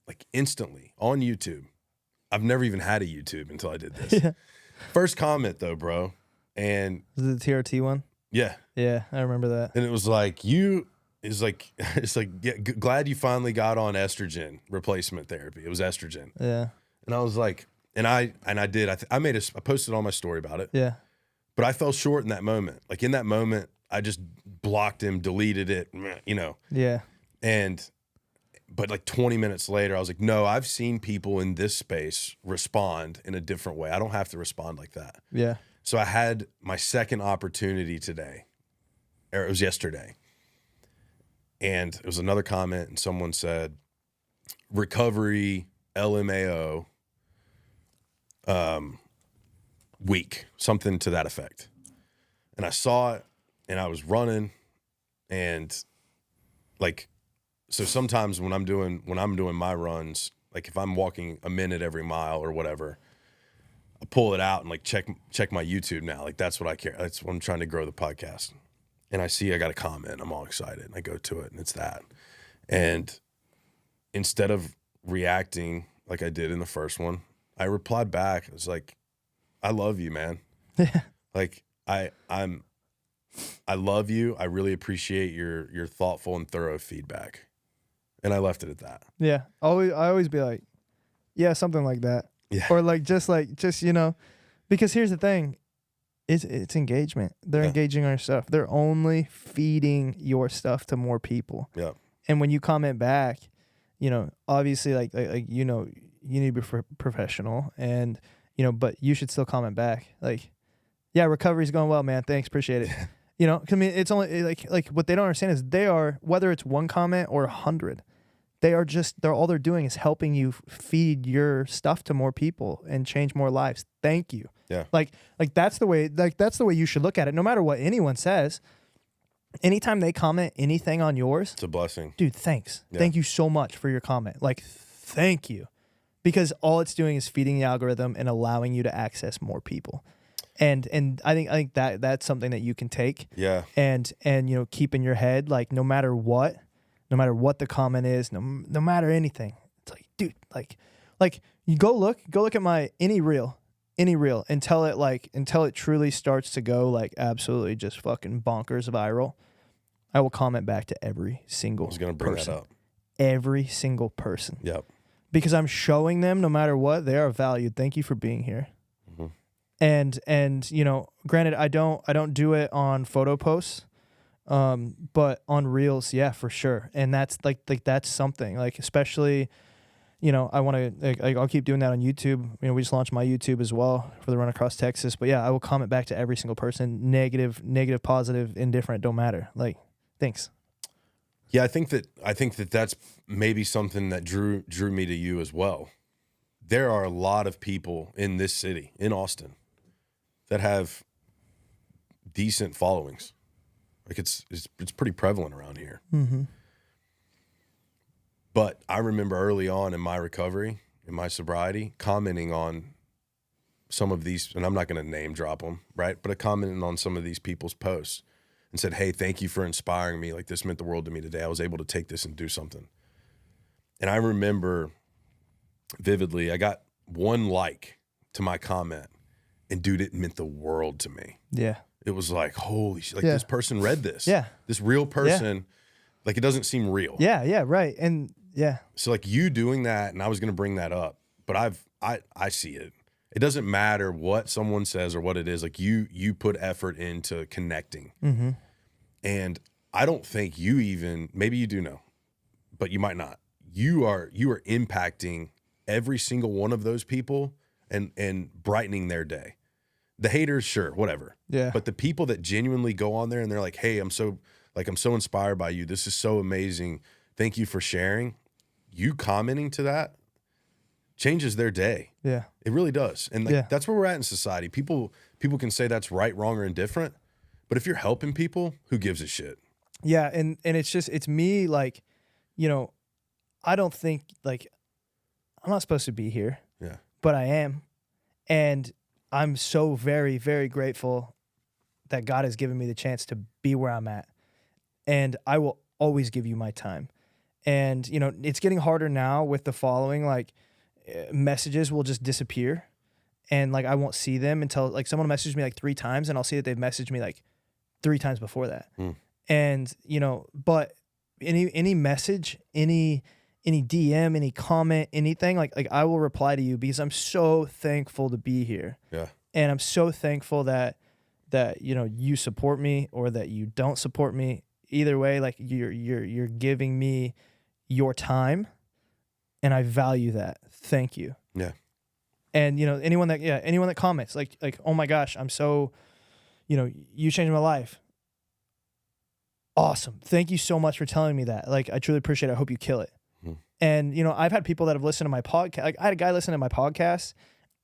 like instantly on YouTube. I've never even had a YouTube until I did this. Yeah. First comment though, bro. And Was it the TRT one? yeah. Yeah, I remember that. And it was like, glad you finally got on estrogen replacement therapy. It was estrogen. Yeah. And I was like, I posted on my story about it. Yeah. But I fell short in that moment. Like in that moment, I just blocked him, deleted it, Yeah. But like 20 minutes later, I was like, no, I've seen people in this space respond in a different way. I don't have to respond like that. Yeah. So I had my second opportunity today, or it was yesterday. And it was another comment, and someone said, recovery, LMAO, week, something to that effect. And I saw it, and I was running, and like, so sometimes when I'm doing my runs, like if I'm walking a minute every mile or whatever, I pull it out and like check my YouTube now. Like that's what I care. That's what I'm trying to grow the podcast. And I see I got a comment. I'm all excited. And I go to it and it's that. And instead of reacting like I did in the first one, I replied back. I was like, I love you, man. Like I love you. I really appreciate your thoughtful and thorough feedback. And I left it at that. Yeah. I always be like, yeah, something like that. Yeah. Or just because here's the thing, it's engagement. They're engaging on your stuff. They're only feeding your stuff to more people. Yeah. And when you comment back, obviously like you need to be professional and but you should still comment back. Like, yeah, recovery's going well, man. Thanks, appreciate it. I mean, it's only like what they don't understand is they are, whether it's one comment or 100, all they're doing is helping you feed your stuff to more people and change more lives. Thank you. Yeah. Like that's the way you should look at it. No matter what anyone says, anytime they comment anything on yours, it's a blessing. Dude, thanks. Yeah. Thank you so much for your comment. Like, thank you. Because all it's doing is feeding the algorithm and allowing you to access more people. And I think that's something that you can take. Yeah. And keep in your head, like no matter what the comment is, no matter anything. It's like, dude, like you go look at my any reel until it truly starts to go like absolutely just fucking bonkers viral. I will comment back to every single person. I was going to bring that up. Every single person. Yep. Because I'm showing them no matter what, they are valued. Thank you for being here. Mm-hmm. And granted, I don't do it on photo posts, but on reels, yeah, for sure. And that's like that's something like, especially, I want to, I'll keep doing that on YouTube. We just launched my YouTube as well for the Run Across Texas. But yeah, I will comment back to every single person, negative, positive, indifferent, don't matter. Like, thanks. Yeah, I think that that's maybe something that drew me to you as well. There are a lot of people in this city, in Austin, that have decent followings. Like it's pretty prevalent around here. Mm-hmm. But I remember early on in my recovery, in my sobriety, commenting on some of these, and I'm not going to name drop them, right? But I commented on some of these people's posts and said, hey, thank you for inspiring me. Like, this meant the world to me today. I was able to take this and do something. And I remember vividly, I got one like to my comment, and dude, it meant the world to me. Yeah. It was like, holy shit, like this person read this. Yeah. This real person, like it doesn't seem real. Yeah, right. And yeah. So like you doing that, and I was going to bring that up, but I see it. It doesn't matter what someone says or what it is. Like you put effort into connecting. Mm-hmm. And I don't think you even, maybe you do know, but you might not. you are impacting every single one of those people and brightening their day. The haters, sure, whatever. Yeah. But the people that genuinely go on there and they're like, hey, I'm so inspired by you. This is so amazing. Thank you for sharing. You commenting to that changes their day. Yeah. It really does. And that's where we're at in society. People can say that's right, wrong, or indifferent. But if you're helping people, who gives a shit? Yeah. And it's me, like, you know, I don't think, like, I'm not supposed to be here. Yeah. But I am. And I'm so very, very grateful that God has given me the chance to be where I'm at. And I will always give you my time. And, you know, it's getting harder now with the following, like, messages will just disappear. And, like, I won't see them until, like, someone messaged me like 3 times and I'll see that they've messaged me like 3 times before that. And, you know, but any message, any DM, any comment, anything, like I will reply to you because I'm so thankful to be here. Yeah. And I'm so thankful that, you know, you support me or that you don't support me. Either way, like, you're giving me your time, and I value that. Thank you. Yeah. And, you know, anyone that comments like, oh my gosh, I'm so, you know, you changed my life. Awesome. Thank you so much for telling me that. Like, I truly appreciate it. I hope you kill it. And, you know, I've had people that have listened to my podcast. Like, I had a guy listen to my podcast,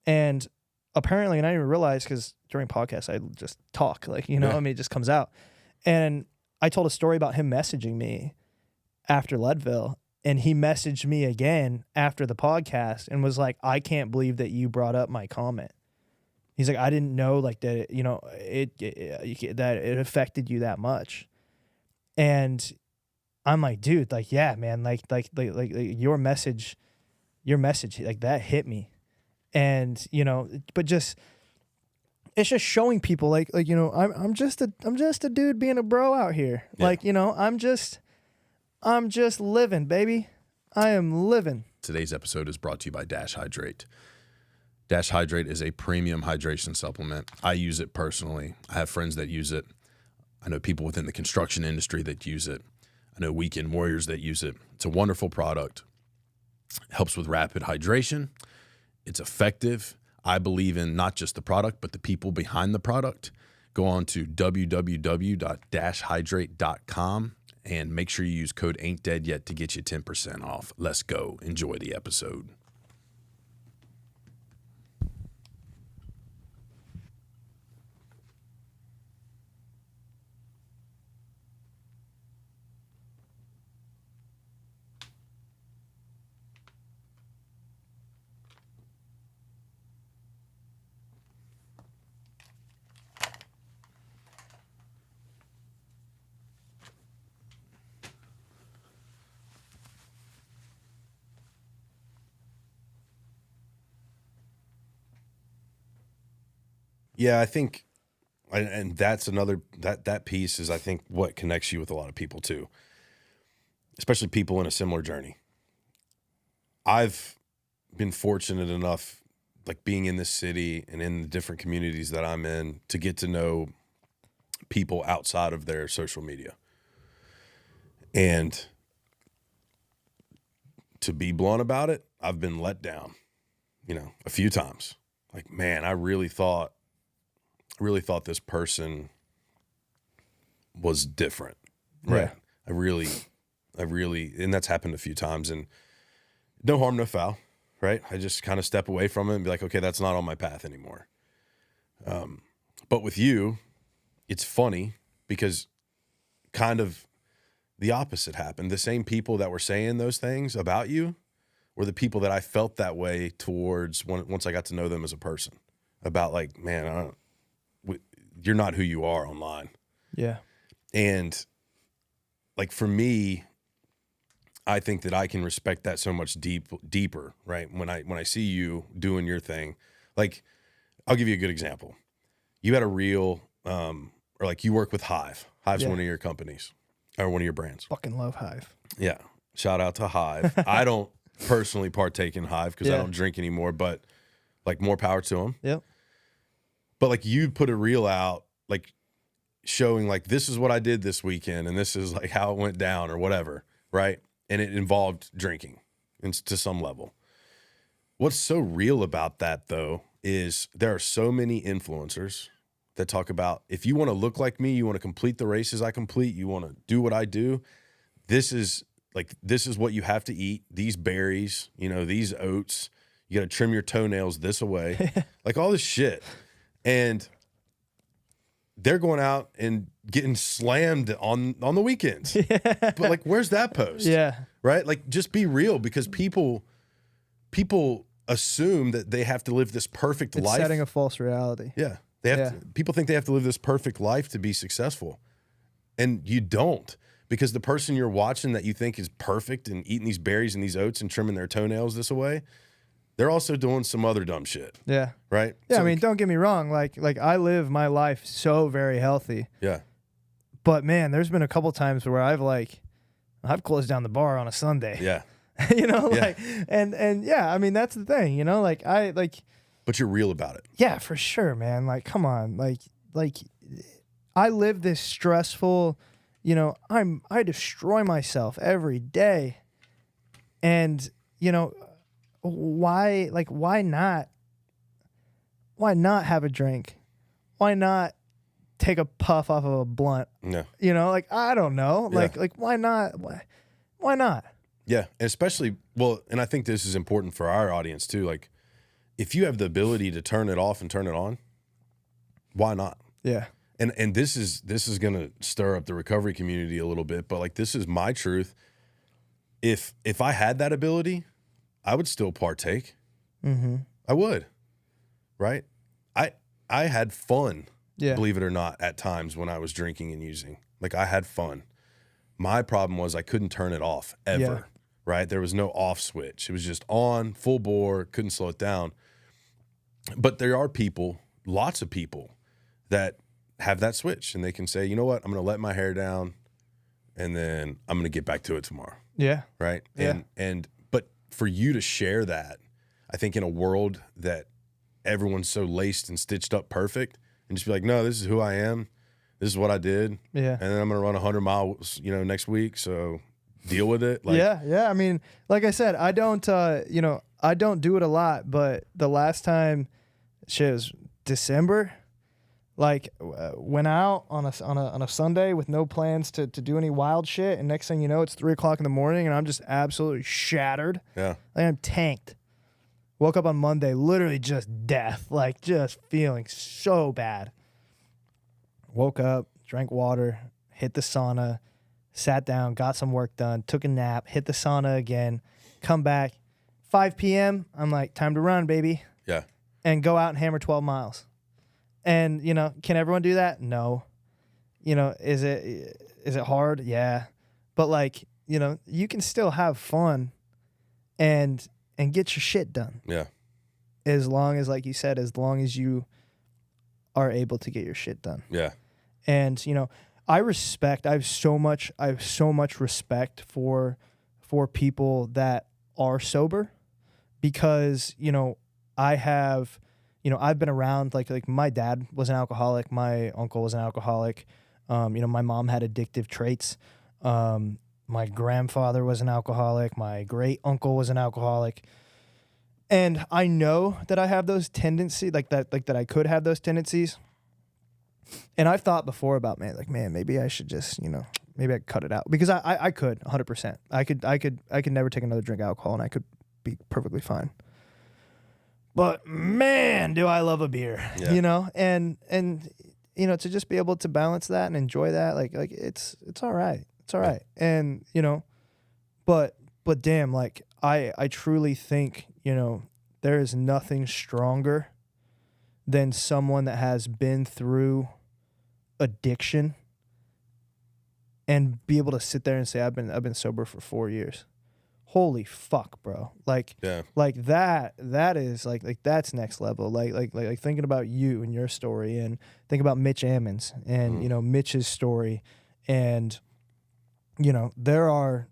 and apparently, and I didn't even realize, because during podcasts, I just talk, like, you know, I mean, it just comes out. And I told a story about him messaging me after Leadville, and he messaged me again after the podcast and was like, I can't believe that you brought up my comment. He's like, I didn't know, like, that it, you know, that it affected you that much. And I'm like, dude, like, yeah, man, like your message, like, that hit me. And, you know, but just, it's just showing people, like, you know, I'm just a dude being a bro out here. Yeah. Like, you know, I'm just living, baby. I am living. Today's episode is brought to you by Hydrate. Hydrate is a premium hydration supplement. I use it personally. I have friends that use it. I know people within the construction industry that use it. I know weekend warriors that use it. It's a wonderful product. It helps with rapid hydration. It's effective. I believe in not just the product, but the people behind the product. Go on to www.hydrate.com and make sure you use code Ain't Dead Yet to get you 10% off. Let's go. Enjoy the episode. Yeah, I think, and that's another, that piece is, I think, what connects you with a lot of people too, especially people in a similar journey. I've been fortunate enough, like, being in this city and in the different communities that I'm in, to get to know people outside of their social media. And to be blunt about it, I've been let down, you know, a few times. Like, man, I really thought this person was different, right? Yeah. I really, and that's happened a few times, and no harm, no foul, right? I just kind of step away from it and be like, okay, that's not on my path anymore. But with you, it's funny because kind of the opposite happened. The same people that were saying those things about you were the people that I felt that way towards once I got to know them as a person, about, like, man, you're not who you are online. Yeah. And, like, for me, I think that I can respect that so much deeper, right? When I see you doing your thing, like, I'll give you a good example. You had a reel, or like, you work with Hive. Hive's one of your companies, or one of your brands. Fucking love Hive. Yeah. Shout out to Hive. I don't personally partake in Hive because I don't drink anymore, but, like, more power to them. Yep. But, like, you put a reel out, like, showing, like, this is what I did this weekend and this is, like, how it went down or whatever, right? and it involved drinking to some level. What's so real about that, though, is there are so many influencers that talk about, if you want to look like me, you want to complete the races I complete, you want to do what I do, this is what you have to eat. These berries, these oats, you got to trim your toenails this away, like all this shit. And they're going out and getting slammed on the weekends. Yeah. But like, where's that post? Yeah. Right? Like, just be real, because people assume that they have to live this perfect life. It's setting a false reality. Yeah. People think they have to live this perfect life to be successful. And you don't, because the person you're watching that you think is perfect and eating these berries and these oats and trimming their toenails this away, they're also doing some other dumb shit. Yeah. Right? Yeah, So, I mean, don't get me wrong. Like I live my life so very healthy. yeah. But man, there's been a couple times where I've closed down the bar on a Sunday. Yeah. And yeah, I mean, that's the thing, But you're real about it. yeah, for sure, man. Like, come on. Like I live this stressful, I destroy myself every day. And, why not have a drink? Why not take a puff off of a blunt? No. I don't know. Yeah. Like why not? Why not? Yeah. And especially, and I think this is important for our audience too. Like, if you have the ability to turn it off and turn it on, why not? Yeah. And this is going to stir up the recovery community a little bit, but like, this is my truth. If I had that ability, I would still partake. Mm-hmm. I would. Right? I had fun, Yeah. believe it or not, at times when I was drinking and using. Like, I had fun. My problem was I couldn't turn it off ever. Yeah. Right? There was no off switch. It was just on, full bore, couldn't slow it down. But there are people, lots of people, that have that switch, and they can say, you know what, I'm going to let my hair down, and then I'm going to get back to it tomorrow. Yeah. Right? Yeah. But for you to share that, I think in a world that everyone's so laced and stitched up perfect, and just be like, no, this is who I am. This is what I did. Yeah. And then I'm going to run 100 miles, next week. So deal with it. Like, yeah. I mean, like I said, I don't do it a lot, but the last time, shit, was December. Like, went out on a Sunday with no plans to do any wild shit, and next thing you know, it's 3:00 in the morning, and I'm just absolutely shattered. Yeah. Like, I'm tanked. Woke up on Monday, literally just death, like just feeling so bad. Woke up, drank water, hit the sauna, sat down, got some work done, took a nap, hit the sauna again, come back, 5 p.m. I'm like, time to run, baby. Yeah. And go out and hammer 12 miles. And, can everyone do that? No. Is it hard? Yeah. But like, you can still have fun and get your shit done. Yeah. As long as, like you said, as long as you are able to get your shit done. Yeah. And, I have so much respect for people that are sober, because, I've been around, like my dad was an alcoholic, my uncle was an alcoholic, my mom had addictive traits, my grandfather was an alcoholic, my great uncle was an alcoholic, and I know that I have those tendencies, like that I could have those tendencies, and I've thought before about, man, maybe I should just, maybe I could cut it out, because I could 100%, I could never take another drink of alcohol, and I could be perfectly fine. But man, do I love a beer, Yeah. and to just be able to balance that and enjoy that, like it's all right. It's all right. And, but damn, like I truly think, there is nothing stronger than someone that has been through addiction and be able to sit there and say, I've been sober for 4 years. Holy fuck, bro. Like, Yeah. like that is like that's next level. Like thinking about you and your story, and think about Mitch Ammons and, Mitch's story. And, there are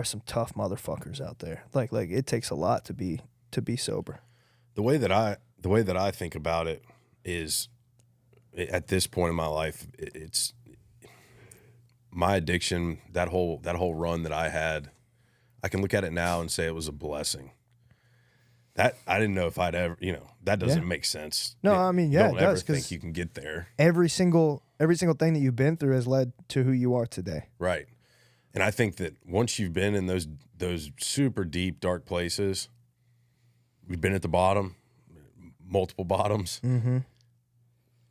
some tough motherfuckers out there. Like it takes a lot to be sober. The way that I think about it is, at this point in my life, my addiction, that whole run that I had, I can look at it now and say it was a blessing. That I didn't know if I'd ever, that doesn't make sense. No, I mean, you yeah, don't it ever does, think you can get there. Every single thing that you've been through has led to who you are today. Right. And I think that once you've been in those super deep, dark places, we've been at the bottom, multiple bottoms. Mm-hmm.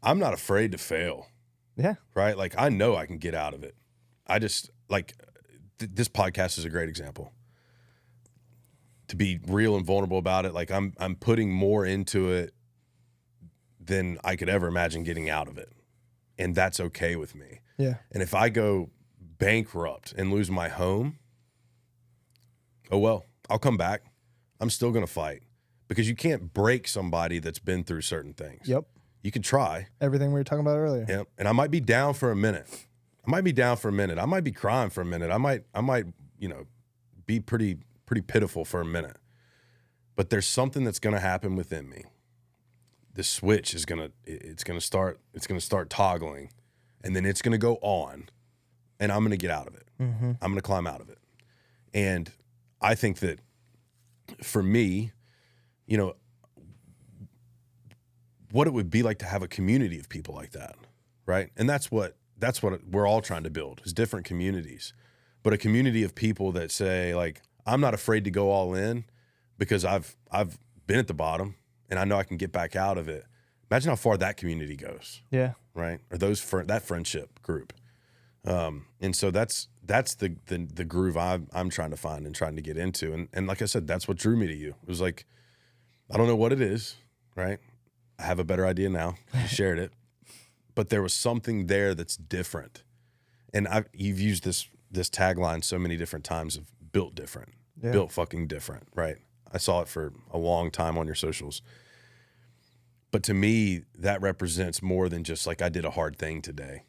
I'm not afraid to fail. Yeah. Right. Like, I know I can get out of it. I just this podcast is a great example. To be real and vulnerable about it, like I'm putting more into it than I could ever imagine getting out of it. And that's okay with me. Yeah. And if I go bankrupt and lose my home, oh well, I'll come back. I'm still going to fight, because you can't break somebody that's been through certain things. Yep. You can try. Everything we were talking about earlier. Yep. And I might be down for a minute. I might be crying for a minute. I might, be pretty pitiful for a minute. But there's something that's going to happen within me. The switch is going to start toggling, and then it's going to go on, and I'm going to get out of it. Mm-hmm. I'm going to climb out of it. And I think that for me, what it would be like to have a community of people like that, right? And that's what we're all trying to build, is different communities. But a community of people that say, like, I'm not afraid to go all in because I've been at the bottom and I know I can get back out of it. Imagine how far that community goes. Yeah. Right? Or that friendship group. And so that's the groove I'm trying to find and trying to get into. And like I said, that's what drew me to you. It was like, I don't know what it is, right? I have a better idea now. You shared it. But there was something there that's different. And you've used this tagline so many different times of built different, built fucking different, right? I saw it for a long time on your socials. But to me, that represents more than just like, I did a hard thing today.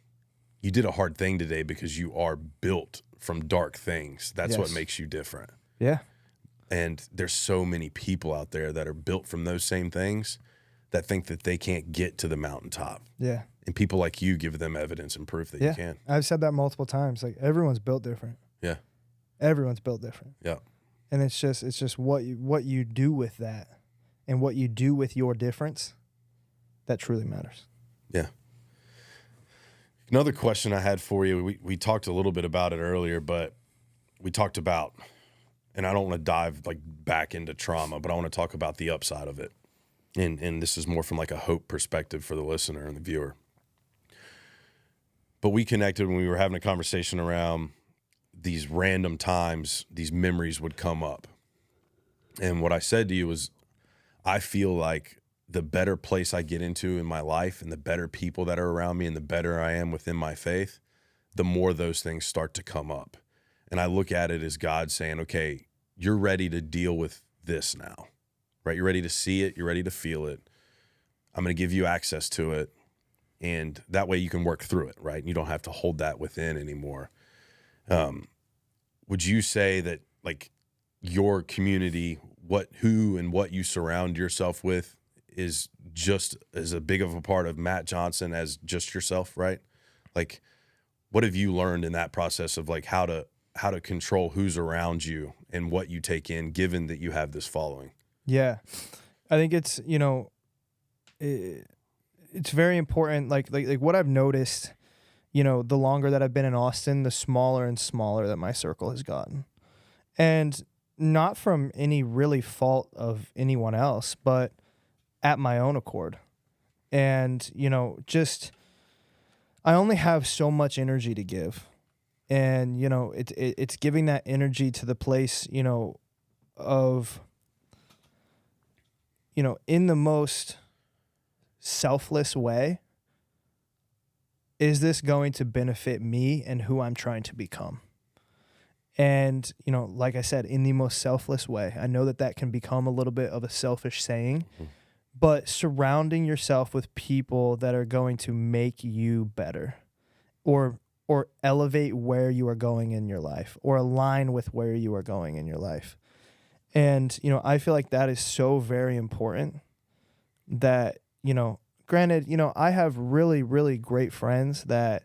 You did a hard thing today because you are built from dark things. That's what makes you different. Yeah. And there's so many people out there that are built from those same things that think that they can't get to the mountaintop. Yeah. And people like you give them evidence and proof that you can. I've said that multiple times. Like, everyone's built different. Yeah. Everyone's built different. Yeah. And it's just what you do with that and what you do with your difference that truly matters. Yeah. Another question I had for you, we talked a little bit about it earlier, but we talked about, and I don't want to dive like back into trauma, but I want to talk about the upside of it. And this is more from like a hope perspective for the listener and the viewer. But we connected when we were having a conversation around these random times, these memories would come up. And what I said to you was, I feel like the better place I get into in my life and the better people that are around me and the better I am within my faith, the more those things start to come up. And I look at it as God saying, okay, you're ready to deal with this now, right? You're ready to see it. You're ready to feel it. I'm going to give you access to it. And that way you can work through it, right? You don't have to hold that within anymore. Would you say that, like, your community, who and what you surround yourself with is just as a big of a part of Matt Johnson as just yourself, right? Like, what have you learned in that process of like how to control who's around you and what you take in, given that you have this following? Yeah. I think it's, it's very important. Like what I've noticed, the longer that I've been in Austin, the smaller and smaller that my circle has gotten. And not from any really fault of anyone else, but at my own accord. And, I only have so much energy to give. And, it's giving that energy to the place, of, in the most selfless way, is this going to benefit me and who I'm trying to become? And, like I said, in the most selfless way. I know that can become a little bit of a selfish saying, but surrounding yourself with people that are going to make you better or elevate where you are going in your life or align with where you are going in your life. And, I feel like that is so very important that, granted, I have really, really great friends that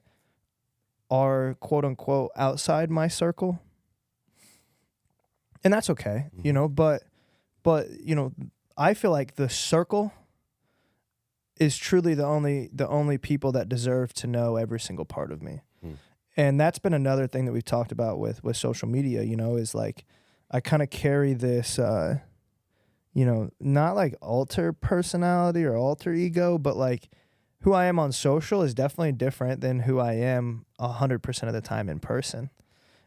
are quote unquote outside my circle. And that's okay, you know, but you know, I feel like the circle is truly the only people that deserve to know every single part of me. And that's been another thing that we've talked about with social media, you know, is like I kind of carry this you know, not like alter personality or alter ego, but like who I am on social is definitely different than who I am 100% of the time in person.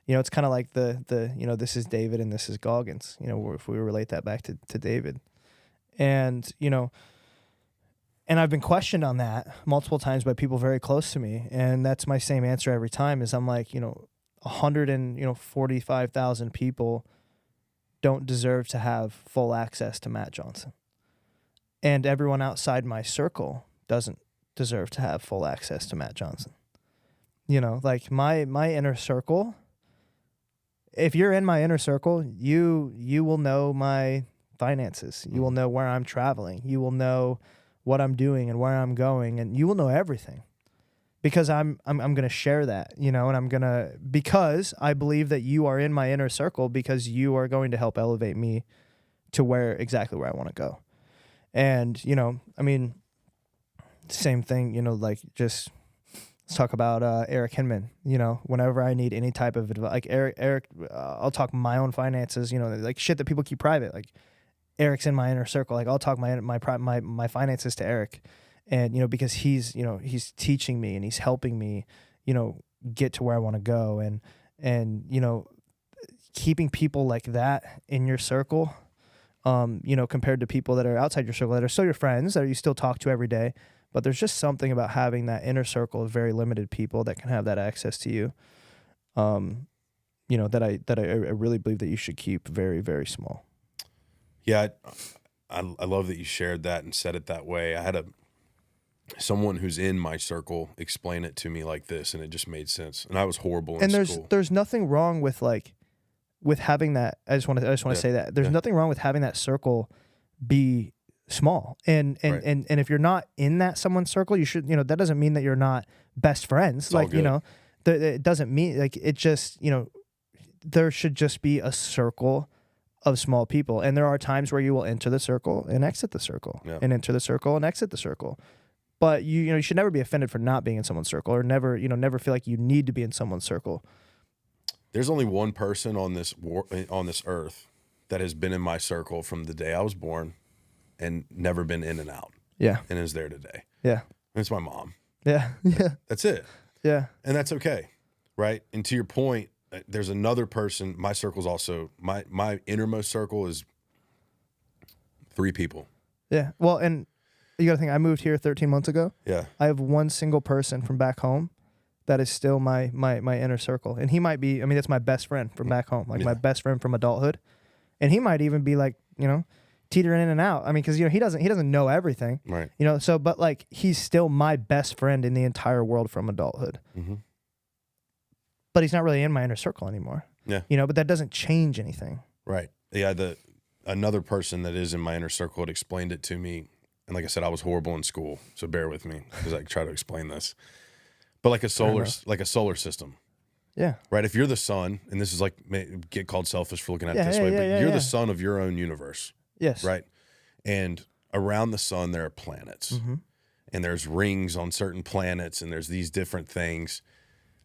You know, it's kind of like the you know, this is David and this is Goggins, you know, if we relate that back to David. And, you know, and I've been questioned on that multiple times by people very close to me. And that's my same answer every time is I'm like, you know, 145,000 people don't deserve to have full access to Matt Johnson. And everyone outside my circle doesn't deserve to have full access to Matt Johnson. You know, like my inner circle, if you're in my inner circle, you will know my finances. You will know where I'm traveling. You will know what I'm doing and where I'm going, and you will know everything. Because I'm going to share that, you know, and because I believe that you are in my inner circle because you are going to help elevate me to exactly where I want to go. And, you know, I mean, same thing, you know, like just let's talk about Eric Hinman, you know, whenever I need any type of advice, like Eric, I'll talk my own finances, you know, like shit that people keep private. Like Eric's in my inner circle. Like I'll talk my finances to Eric. And, you know, because he's teaching me and he's helping me, you know, get to where I want to go. And, you know, keeping people like that in your circle, you know, compared to people that are outside your circle, that are still your friends, that you still talk to every day. But there's just something about having that inner circle of very limited people that can have that access to you, you know, that I really believe that you should keep very, very small. Yeah, I love that you shared that and said it that way. I had someone who's in my circle explain it to me like this, and it just made sense. And I was horrible in school. And there's nothing wrong with having that. I just want to say that there's nothing wrong with having that circle be small. And Right. and if you're not in that someone's circle, you should, you know, that doesn't mean that you're not best friends. It's all like, you good. know, it doesn't mean like it just, you know, there should just be a circle of small people. And there are times where you will enter the circle and exit the circle, and enter the circle and exit the circle. But you know, you should never be offended for not being in someone's circle, or never feel like you need to be in someone's circle. There's only one person on this earth that has been in my circle from the day I was born and never been in and out. Yeah. And is there today. Yeah. And it's my mom. Yeah. Yeah. That's it. Yeah. And that's okay. Right. And to your point, there's another person. My circle's also my innermost circle is 3 people. Yeah. Well, and you got to think, I moved here 13 months ago. Yeah. I have one single person from back home that is still my inner circle. And he might be, I mean, that's my best friend from back home, like my best friend from adulthood. And he might even be like, you know, teetering in and out. I mean, because, you know, he doesn't know everything. Right. You know, so, but like, he's still my best friend in the entire world from adulthood. Mm-hmm. But he's not really in my inner circle anymore. Yeah. You know, but that doesn't change anything. Right. Yeah. Another person that is in my inner circle had explained it to me. And like I said, I was horrible in school, so bear with me as I try to explain this. But like a solar system. Yeah. Right. If you're the sun, and this is like get called selfish for looking at it this way, but you're the sun of your own universe. Yes. Right. And around the sun there are planets, and there's rings on certain planets, and there's these different things,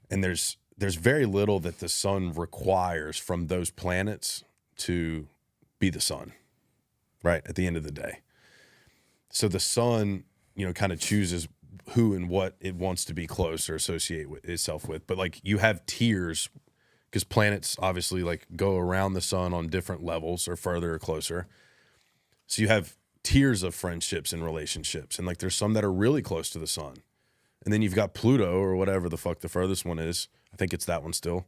and there's very little that the sun requires from those planets to be the sun. Right. At the end of the day. So the sun, you know, kind of chooses who and what it wants to be close or associate with itself with. But like you have tiers, because planets obviously like go around the sun on different levels or further or closer. So you have tiers of friendships and relationships. And like there's some that are really close to the sun. And then you've got Pluto or whatever the fuck the furthest one is. I think it's that one still.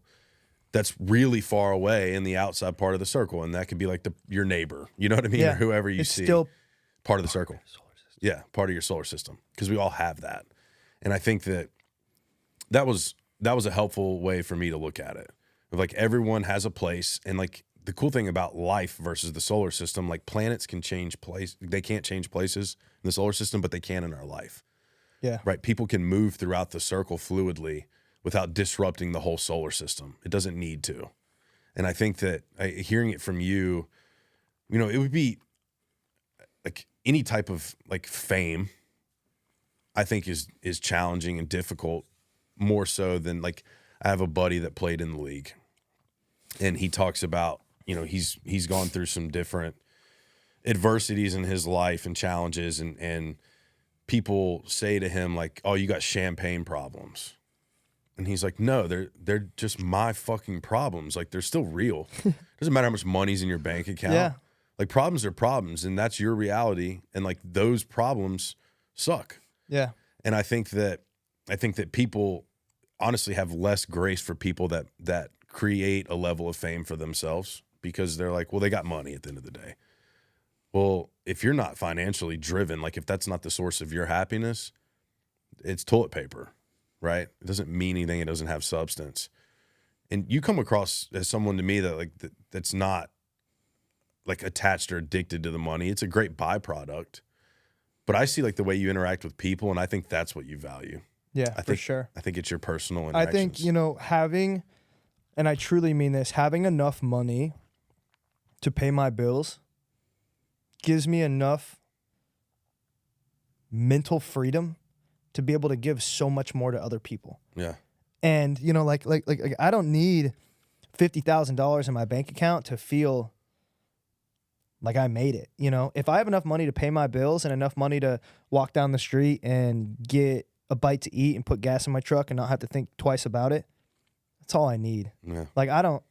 That's really far away in the outside part of the circle. And that could be like your neighbor, you know what I mean? Yeah. Or whoever you It's see. still part of the circle. Yeah, part of your solar system, because we all have that. And I think that was a helpful way for me to look at it. Like everyone has a place, and like the cool thing about life versus the solar system, like planets can change place. They can't change places in the solar system, but they can in our life. Yeah. Right? People can move throughout the circle fluidly, without disrupting the whole solar system. It doesn't need to. And I think that hearing it from you, you know, it would be like any type of like fame, I think is challenging and difficult, more so than like I have a buddy that played in the league, and he talks about, you know, he's gone through some different adversities in his life and challenges, and people say to him like, "Oh, you got champagne problems." And he's like, "No, they're just my fucking problems. Like, they're still real. Doesn't matter how much money's in your bank account. Yeah. Like, problems are problems, and that's your reality. And like those problems suck." Yeah. And I think that people honestly have less grace for people that create a level of fame for themselves, because they're like, well, they got money at the end of the day. Well, if you're not financially driven, like if that's not the source of your happiness, it's toilet paper, right? It doesn't mean anything. It doesn't have substance. And you come across as someone to me that like that's not like attached or addicted to the money. It's a great byproduct. But I see like the way you interact with people, and I think that's what you value. Yeah, for sure. I think it's your personal I interactions. think, you know, having, and I truly mean this, having enough money to pay my bills gives me enough mental freedom to be able to give so much more to other people. Yeah. And, you know, like I don't need $50,000 in my bank account to feel like I made it. You know, if I have enough money to pay my bills and enough money to walk down the street and get a bite to eat and put gas in my truck and not have to think twice about it, that's all I need. Yeah. Like I don't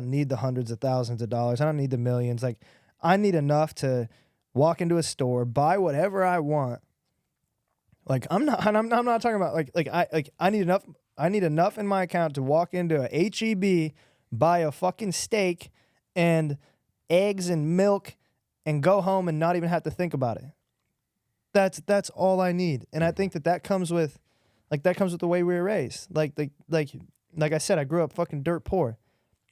need the hundreds of thousands of dollars. I don't need the millions. Like I need enough to walk into a store, buy whatever I want. Like I'm not talking about I need enough in my account to walk into a H-E-B, buy a fucking steak and eggs and milk and go home and not even have to think about it. That's all I need. And I think that comes with the way we were raised. Like I said, I grew up fucking dirt poor.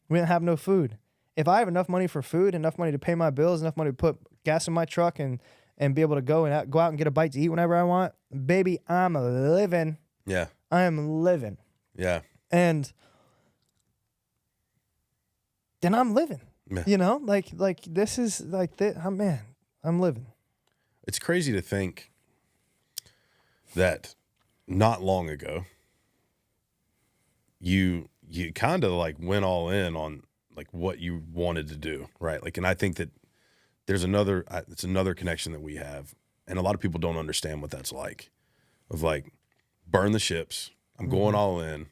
We didn't have no food. If I have enough money for food, enough money to pay my bills, enough money to put gas in my truck and be able to go out and get a bite to eat whenever I want, baby, I'm living. Yeah. I am living. Yeah. And then I'm living. Yeah. You know, like this is like man, I'm living. It's crazy to think that not long ago, you kind of like went all in on like what you wanted to do, right? Like, and I think that there's it's another connection that we have, and a lot of people don't understand what that's like, of like, burn the ships. I'm going all in.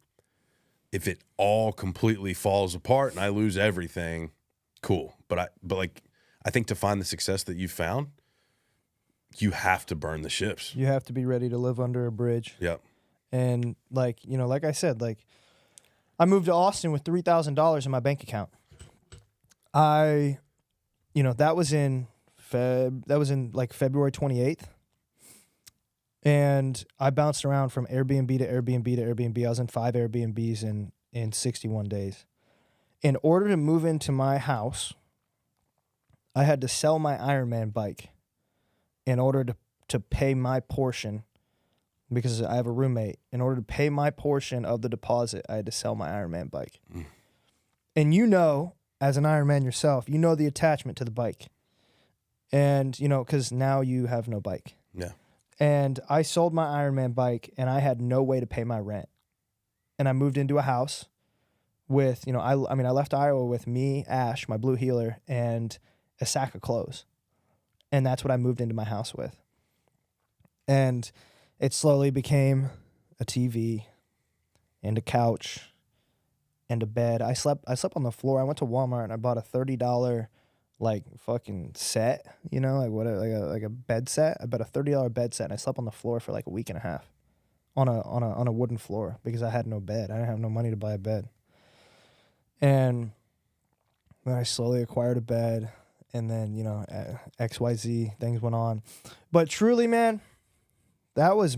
If it all completely falls apart and I lose everything, cool. But I think to find the success that you found, you have to burn the ships. You have to be ready to live under a bridge. Yep. And like, you know, like I said, like I moved to Austin with $3,000 in my bank account. That was in like February 28th. And I bounced around from Airbnb to Airbnb to Airbnb. I was in 5 Airbnbs in 61 days. In order to move into my house, I had to sell my Ironman bike in order to pay my portion, because I have a roommate. In order to pay my portion of the deposit, I had to sell my Ironman bike. And you know, as an Ironman yourself, you know the attachment to the bike. And, you know, because now you have no bike. Yeah. And I sold my Ironman bike, and I had no way to pay my rent. And I moved into a house with, you know, I left Iowa with me, Ash, my blue healer, and a sack of clothes. And that's what I moved into my house with. And it slowly became a TV and a couch and a bed. I slept on the floor. I went to Walmart and I bought a $30 like fucking set, you know, like a bed set. I bought a $30 bed set, and I slept on the floor for like a week and a half on a wooden floor because I had no bed. I didn't have no money to buy a bed. And then I slowly acquired a bed, and then, you know, XYZ things went on. But truly, man, that was,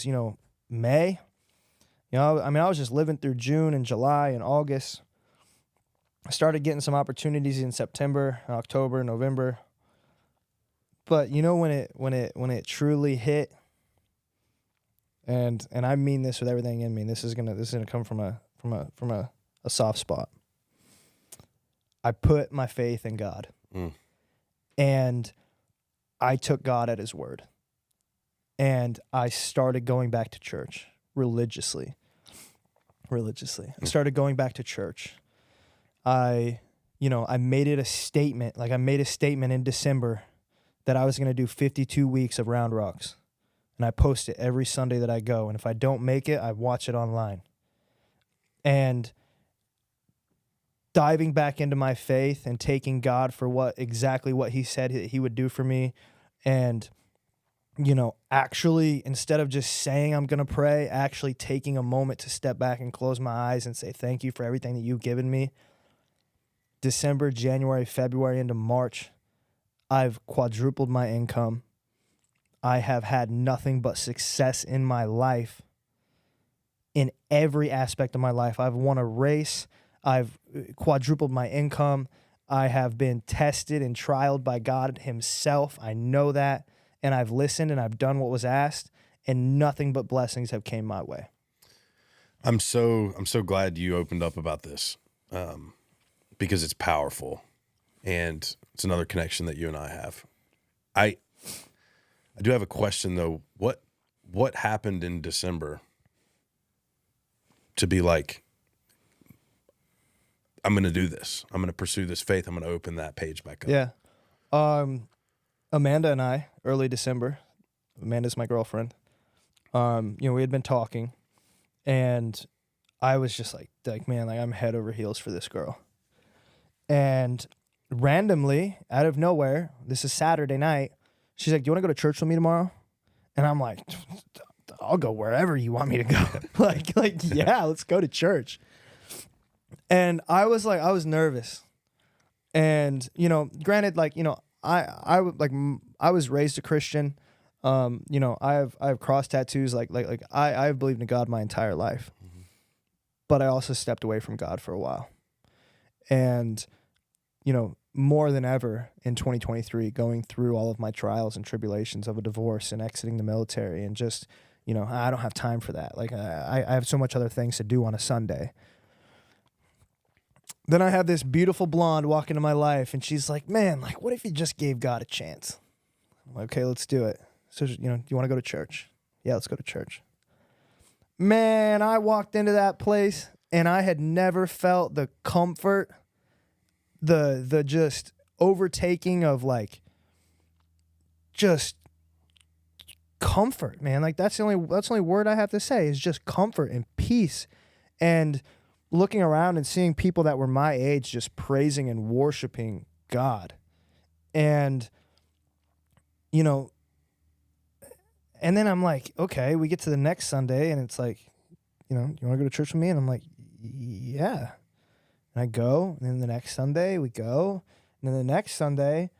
you know, May. You know, I mean, I was just living through June and July and August. I started getting some opportunities in September, October, November. But you know, when it truly hit and I mean this with everything in me. This is gonna come from a soft spot. I put my faith in God, and I took God at His word, and I started going back to church religiously. I started going back to church. I made it a statement. Like I made a statement in December that I was going to do 52 weeks of Round Rocks. And I post it every Sunday that I go. And if I don't make it, I watch it online. And diving back into my faith and taking God for exactly what He said He would do for me. And, actually, instead of just saying I'm going to pray, actually taking a moment to step back and close my eyes and say, thank you for everything that you've given me. December, January, February, into March, I've quadrupled my income. I have had nothing but success in my life, in every aspect of my life. I've won a race. I've quadrupled my income. I have been tested and trialed by God Himself. I know that. And I've listened and I've done what was asked, and nothing but blessings have came my way. I'm so glad you opened up about this, because it's powerful, and it's another connection that you and I have. I do have a question though. What happened in December to be like, I'm going to do this. I'm going to pursue this faith. I'm going to open that page back up. Yeah. Amanda and I, early December, Amanda's my girlfriend. We had been talking, and I was just like, man, like I'm head over heels for this girl. And randomly, out of nowhere, this is Saturday night, she's like, do you want to go to church with me tomorrow? And I'm like, I'll go wherever you want me to go. like, yeah, let's go to church. And I was nervous. And, granted, I was raised a Christian. I have cross tattoos. I've believed in God my entire life, but I also stepped away from God for a while. And, more than ever in 2023, going through all of my trials and tribulations of a divorce and exiting the military, and just, I don't have time for that. Like I have so much other things to do on a Sunday. Then I have this beautiful blonde walk into my life, and she's like, man, like, what if you just gave God a chance? I'm like, okay, let's do it. So, do you want to go to church? Yeah, let's go to church. Man, I walked into that place, and I had never felt the comfort, the just overtaking of, like, just comfort, man. Like, that's the only word I have to say is just comfort and peace. And looking around and seeing people that were my age just praising and worshiping God. And, and then I'm like, okay, we get to the next Sunday, and it's like, you want to go to church with me? And I'm like, yeah. And I go, and then the next Sunday we go, and then the next Sunday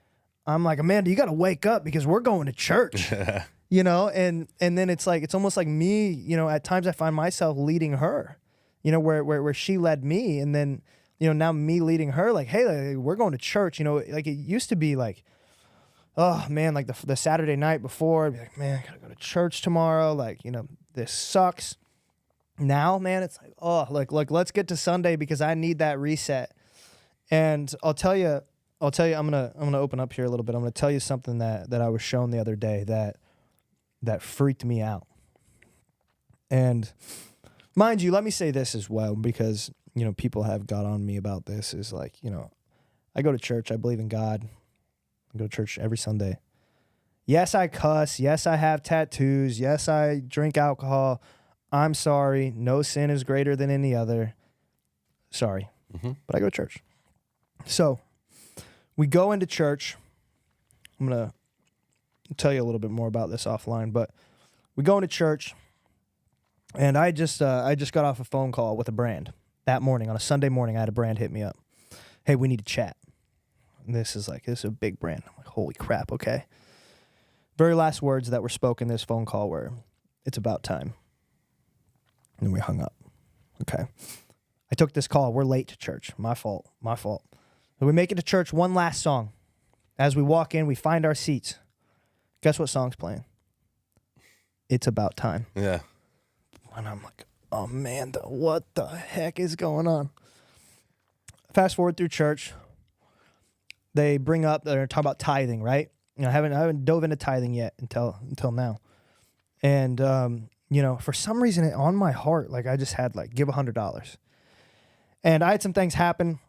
I'm like, Amanda, you got to wake up because we're going to church. And then it's like, it's almost like me, at times I find myself leading her. Where she led me, and then, now me leading her, like, hey, like, we're going to church. Like it used to be like, oh man, like the Saturday night before, I'd be like, man, I gotta go to church tomorrow. Like, this sucks. Now, man, it's like, oh, like let's get to Sunday because I need that reset. And I'll tell you, I'm gonna open up here a little bit. I'm gonna tell you something that I was shown the other day that freaked me out. And mind you, let me say this as well, because, people have got on me about this, is like, I go to church. I believe in God. I go to church every Sunday. Yes, I cuss. Yes, I have tattoos. Yes, I drink alcohol. I'm sorry. No sin is greater than any other. Sorry. But I go to church. So we go into church. I'm going to tell you a little bit more about this offline, but we go into church. And I just got off a phone call with a brand that morning. On a Sunday morning, I had a brand hit me up. Hey, we need to chat. And this is a big brand. I'm like, holy crap, okay. Very last words that were spoken in this phone call were, it's about time. And then we hung up. Okay. I took this call. We're late to church. My fault. So we make it to church. One last song. As we walk in, we find our seats. Guess what song's playing? It's About Time. Yeah. And I'm like, oh man, what the heck is going on? Fast forward through church. They bring up, they're talking about tithing, right? You know, I haven't dove into tithing yet until now. And, you know, for some reason on my heart, like I just had like, give $100. And I had some things happen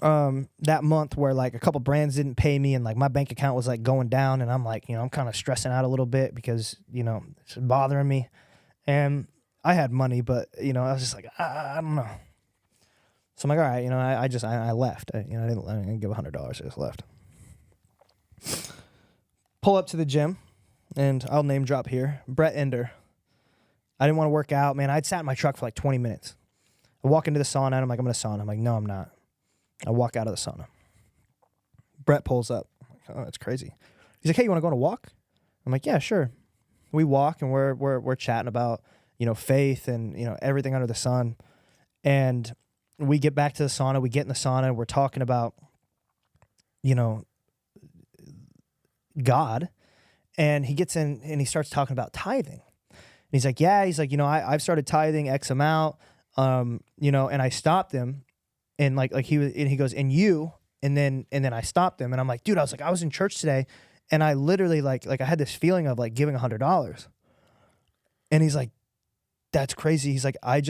that month where like a couple brands didn't pay me and like my bank account was like going down, and I'm like, you know, I'm kind of stressing out a little bit because, you know, it's bothering me. And I had money, but, you know, I was just like, I don't know. So I'm like, all right, you know, I left. I didn't give $100. I just left. Pull up to the gym, and I'll name drop here. Brett Ender. I didn't want to work out, man. I'd sat in my truck for like 20 minutes. I walk into the sauna, and I'm like, I'm going to sauna. I'm like, no, I'm not. I walk out of the sauna. Brett pulls up. I'm like, oh, that's crazy. He's like, hey, you want to go on a walk? I'm like, yeah, sure. We walk, and we're chatting about, you know, faith and, you know, everything under the sun. And we get back to the sauna. We get in the sauna, and we're talking about, you know, God. And he gets in, and he starts talking about tithing. And he's like, yeah. He's like, you know, I've started tithing X amount, you know, and I stopped him. And he goes, and you, and then I stopped him, and I'm like, dude, I was in church today, and I literally like I had this feeling of like giving $100. And he's like, that's crazy. He's like, I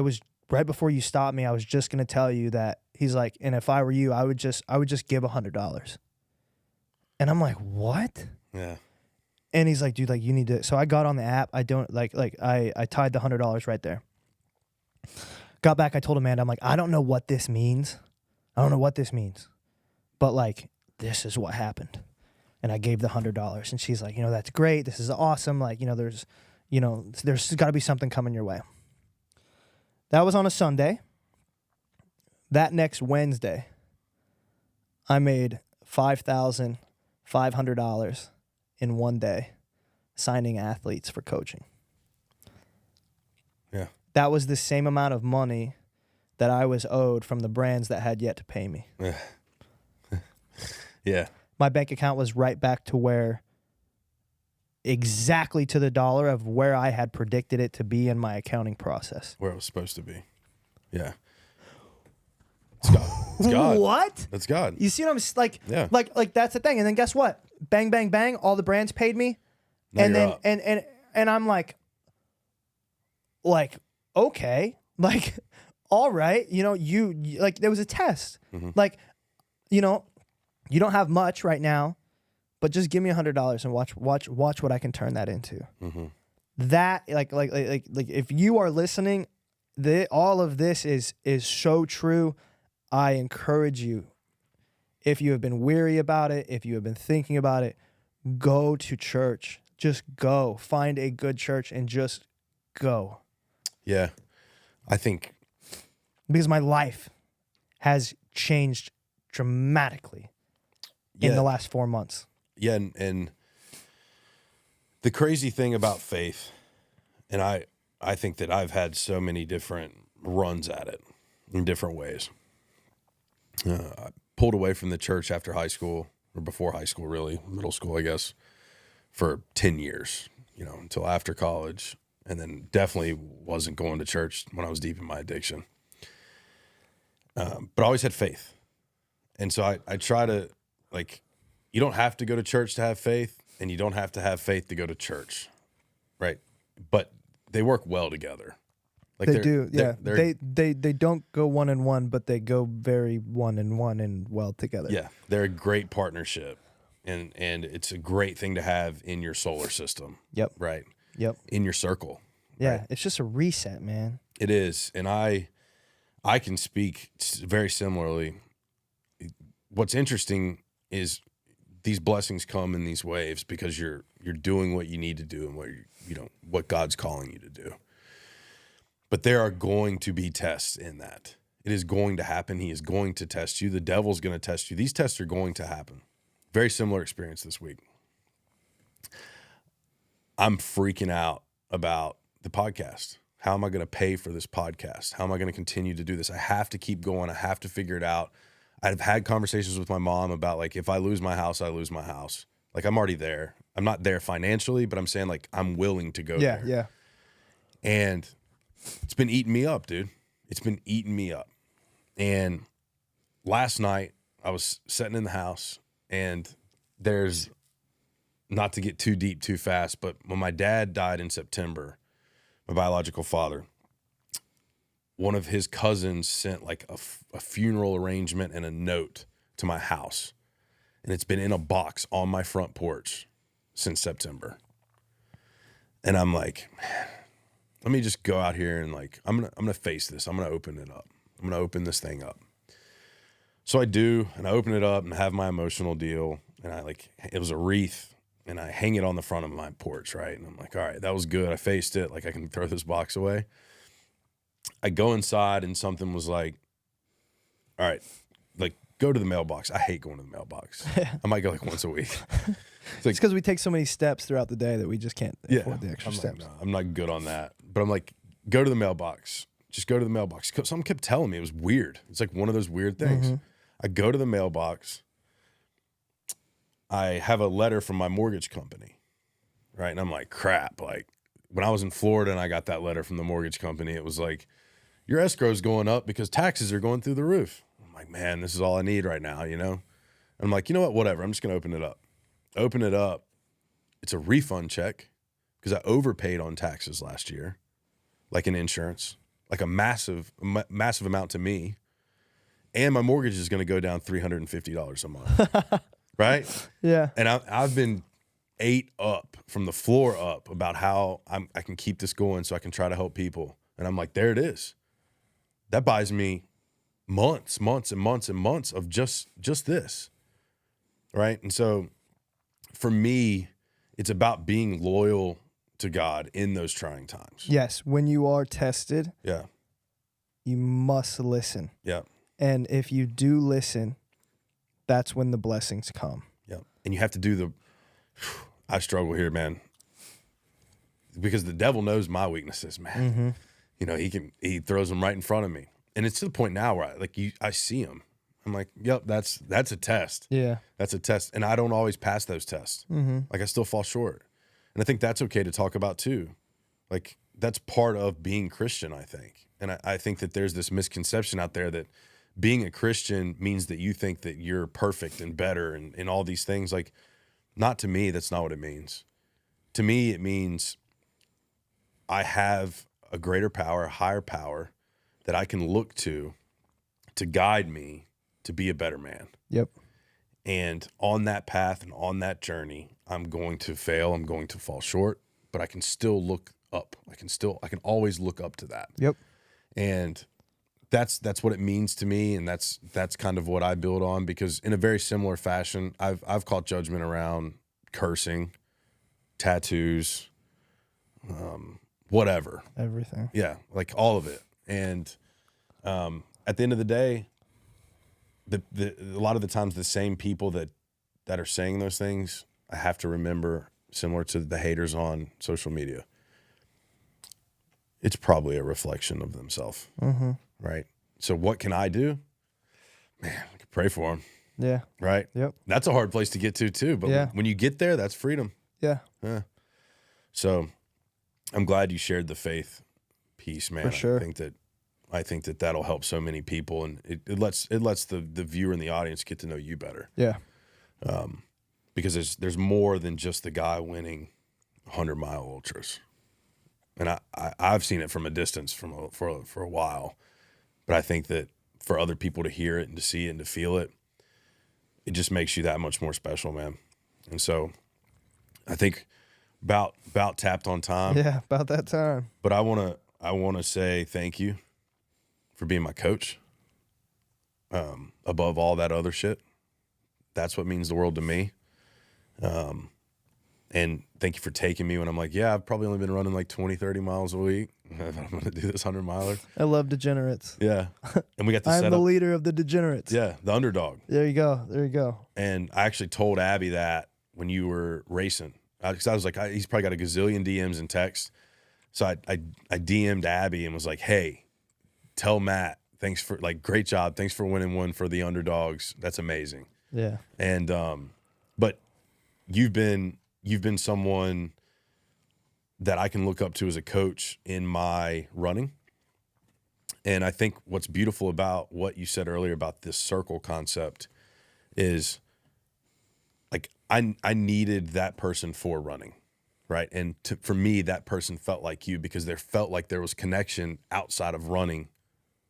was right before you stopped me, I was just gonna tell you that. He's like, and if I were you, I would just give $100. And I'm like, what? Yeah. And he's like, dude, like you need to. So I got on the app. I don't I tied the $100 right there. Got back, I told Amanda, I'm like, I don't know what this means. But like, this is what happened. And I gave the $100. And she's like, you know, that's great. This is awesome. Like, you know, there's got to be something coming your way. That was on a Sunday. That next Wednesday, I made $5,500 in one day signing athletes for coaching. Yeah. That was the same amount of money that I was owed from the brands that had yet to pay me. Yeah. My bank account was right back to where, exactly to the dollar of where I had predicted it to be in my accounting process. Where it was supposed to be. Yeah. It's God. It's God. What? That's God. You see what I'm like? Yeah. Like that's the thing. And then guess what? Bang, bang, bang. All the brands paid me. Now And you're then up. and I'm like, okay, like, all right, you know, you like there was a test. Mm-hmm. Like, you know, you don't have much right now, but just give me $100 and watch what I can turn that into. Mm-hmm. That like if you are listening, all of this is so true. I encourage you, if you have been weary about it, if you have been thinking about it, go to church. Just go. Find a good church and just go. Yeah. I think. Because my life has changed dramatically in the last 4 months. Yeah, and the crazy thing about faith, and I think that I've had so many different runs at it in different ways. I pulled away from the church after high school, or before high school, really, middle school, I guess, for 10 years, you know, until after college, and then definitely wasn't going to church when I was deep in my addiction. But I always had faith. And so I try to, like, you don't have to go to church to have faith, and you don't have to have faith to go to church, right? But they work well together. Like they do, yeah. They don't go one and one, but they go very one and one and well together. Yeah, they're a great partnership, and it's a great thing to have in your solar system. Yep. Right. Yep. In your circle. Yeah, right? It's just a reset, man. It is, and I can speak very similarly. What's interesting is these blessings come in these waves because you're doing what you need to do and what God's calling you to do. But there are going to be tests in that. It is going to happen. He is going to test you. The devil's going to test you. These tests are going to happen. Very similar experience this week. I'm freaking out about the podcast. How am I going to pay for this podcast? How am I going to continue to do this? I have to keep going. I have to figure it out. I've had conversations with my mom about, like, if I lose my house, I lose my house. Like, I'm already there. I'm not there financially, but I'm saying, like, I'm willing to go there. Yeah. And it's been eating me up, dude. It's been eating me up. And last night I was sitting in the house, and there's, not to get too deep too fast, but when my dad died in September, my biological father, one of his cousins sent like a funeral arrangement and a note to my house. And it's been in a box on my front porch since September. And I'm like, man, let me just go out here and like, I'm gonna face this. I'm gonna open it up. I'm gonna open this thing up. So I do, and I open it up and have my emotional deal. And it was a wreath, and I hang it on the front of my porch, right? And I'm like, all right, that was good. I faced it. Like, I can throw this box away. I go inside, and something was like, all right, like, go to the mailbox. I hate going to the mailbox. I might go like once a week. It's because we take so many steps throughout the day that we just can't afford the extra steps. Like, no, I'm not good on that. But I'm like, go to the mailbox. Just go to the mailbox. Someone kept telling me it was weird. It's like one of those weird things. Mm-hmm. I go to the mailbox. I have a letter from my mortgage company, right? And I'm like, crap. Like, when I was in Florida and I got that letter from the mortgage company, it was like, your escrow's going up because taxes are going through the roof. I'm like, man, this is all I need right now, you know? And I'm like, you know what? Whatever. I'm just going to open it up. Open it up. It's a refund check because I overpaid on taxes last year, like in insurance, like a massive amount to me. And my mortgage is going to go down $350 a month. Right? Yeah. And I've been ate up from the floor up about how I can keep this going so I can try to help people. And I'm like, there it is. That buys me months of just this. Right? And so for me, it's about being loyal to God in those trying times. Yes. When you are tested, yeah, you must listen. Yeah. And if you do listen, that's when the blessings come. Yeah. And you have to do I struggle here, man. Because the devil knows my weaknesses, man. Mm-hmm. You know, he throws them right in front of me. And it's to the point now where I see him. I'm like, yep, that's a test. Yeah. That's a test. And I don't always pass those tests. Mm-hmm. Like, I still fall short. And I think that's okay to talk about too. Like, that's part of being Christian, I think. And I think that there's this misconception out there that being a Christian means that you think that you're perfect and better and all these things. Like, not to me, that's not what it means. To me, it means I have a greater power, a higher power that I can look to guide me to be a better man. Yep. And on that path and on that journey, I'm going to fail. I'm going to fall short, but I can still look up. I can always look up to that. Yep. And that's what it means to me, and that's kind of what I build on, because in a very similar fashion, I've caught judgment around cursing, tattoos, whatever. Everything. Yeah, like all of it. And at the end of the day, a lot of the times the same people that are saying those things, I have to remember, similar to the haters on social media, it's probably a reflection of themselves. Mm-hmm. Right? So what can I do? Man, I can pray for them. Yeah. Right? Yep. That's a hard place to get to too. But when you get there, that's freedom. Yeah. Yeah. So I'm glad you shared the faith piece, man. For sure. I think that that'll help so many people, and it lets the viewer and the audience get to know you better. Yeah. Because there's more than just the guy winning 100-mile ultras. And I've seen it from a distance for a while, but I think that for other people to hear it and to see it and to feel it, it just makes you that much more special, man. And so I think about tapped on time. Yeah, about that time. But I want to say thank you for being my coach. Above all that other shit, that's what means the world to me. And thank you for taking me when I'm like, yeah, I've probably only been running like 20, 30 miles a week. I'm going to do this 100-miler. I love degenerates. Yeah. And we got to I'm the leader of the degenerates. Yeah, the underdog. There you go. And I actually told Abby that when you were racing. Because I was like, he's probably got a gazillion DMs and texts. So I DM'd Abby and was like, hey, tell Matt, thanks for, like, great job. Thanks for winning one for the underdogs. That's amazing. Yeah. And, but you've been someone that I can look up to as a coach in my running. And I think what's beautiful about what you said earlier about this circle concept is like I needed that person for running, right? And for me, that person felt like you because there felt like there was connection outside of running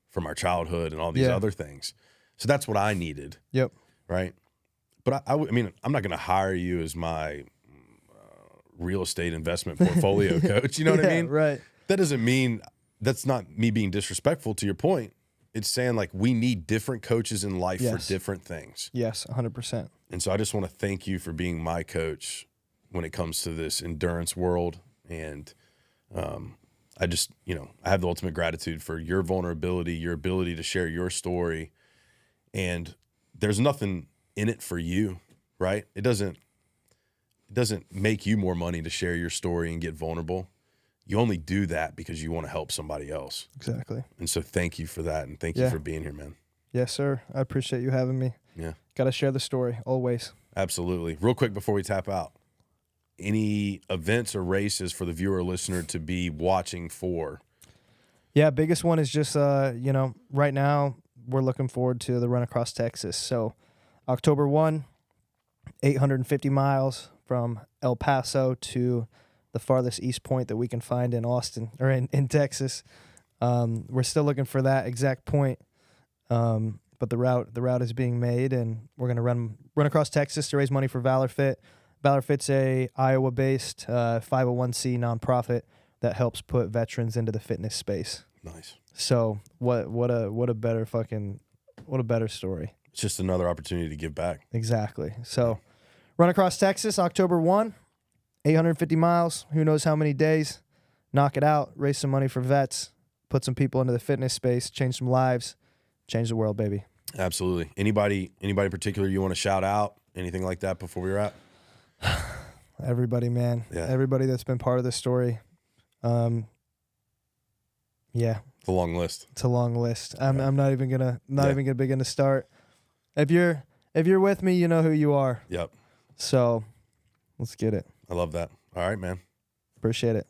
from our childhood and all these other things. So that's what I needed. Yep. Right. But I mean, I'm not going to hire you as my real estate investment portfolio coach. You know what I mean? Right. That doesn't mean, that's not me being disrespectful to your point. It's saying like we need different coaches in life for different things. Yes, 100%. And so I just want to thank you for being my coach when it comes to this endurance world. And I just, I have the ultimate gratitude for your vulnerability, your ability to share your story. And there's nothing in it for you, right? It doesn't make you more money to share your story and get vulnerable. You only do that because you want to help somebody else. Exactly. And so thank you for that. And thank you for being here, man. Yes, sir. I appreciate you having me. Yeah. Got to share the story always. Absolutely. Real quick before we tap out, any events or races for the viewer or listener to be watching for? Yeah, biggest one is just, right now we're looking forward to the run across Texas. So October 1, 850 miles from El Paso to the farthest east point that we can find in Austin or in Texas. We're still looking for that exact point. But the route is being made, and we're going to run across Texas to raise money for Valor Fit. Valor Fit's a Iowa-based 501c nonprofit that helps put veterans into the fitness space. Nice. So what a better story. It's just another opportunity to give back. Exactly. So run across Texas, October 1, 850 miles. Who knows how many days? Knock it out. Raise some money for vets. Put some people into the fitness space. Change some lives. Change the world, baby. Absolutely. Anybody in particular you want to shout out? Anything like that before we wrap? Everybody, man. Yeah. Everybody that's been part of this story. Yeah. It's a long list. It's a long list. I'm not even gonna begin to start. If you're with me, you know who you are. Yep. So let's get it. I love that. All right, man. Appreciate it.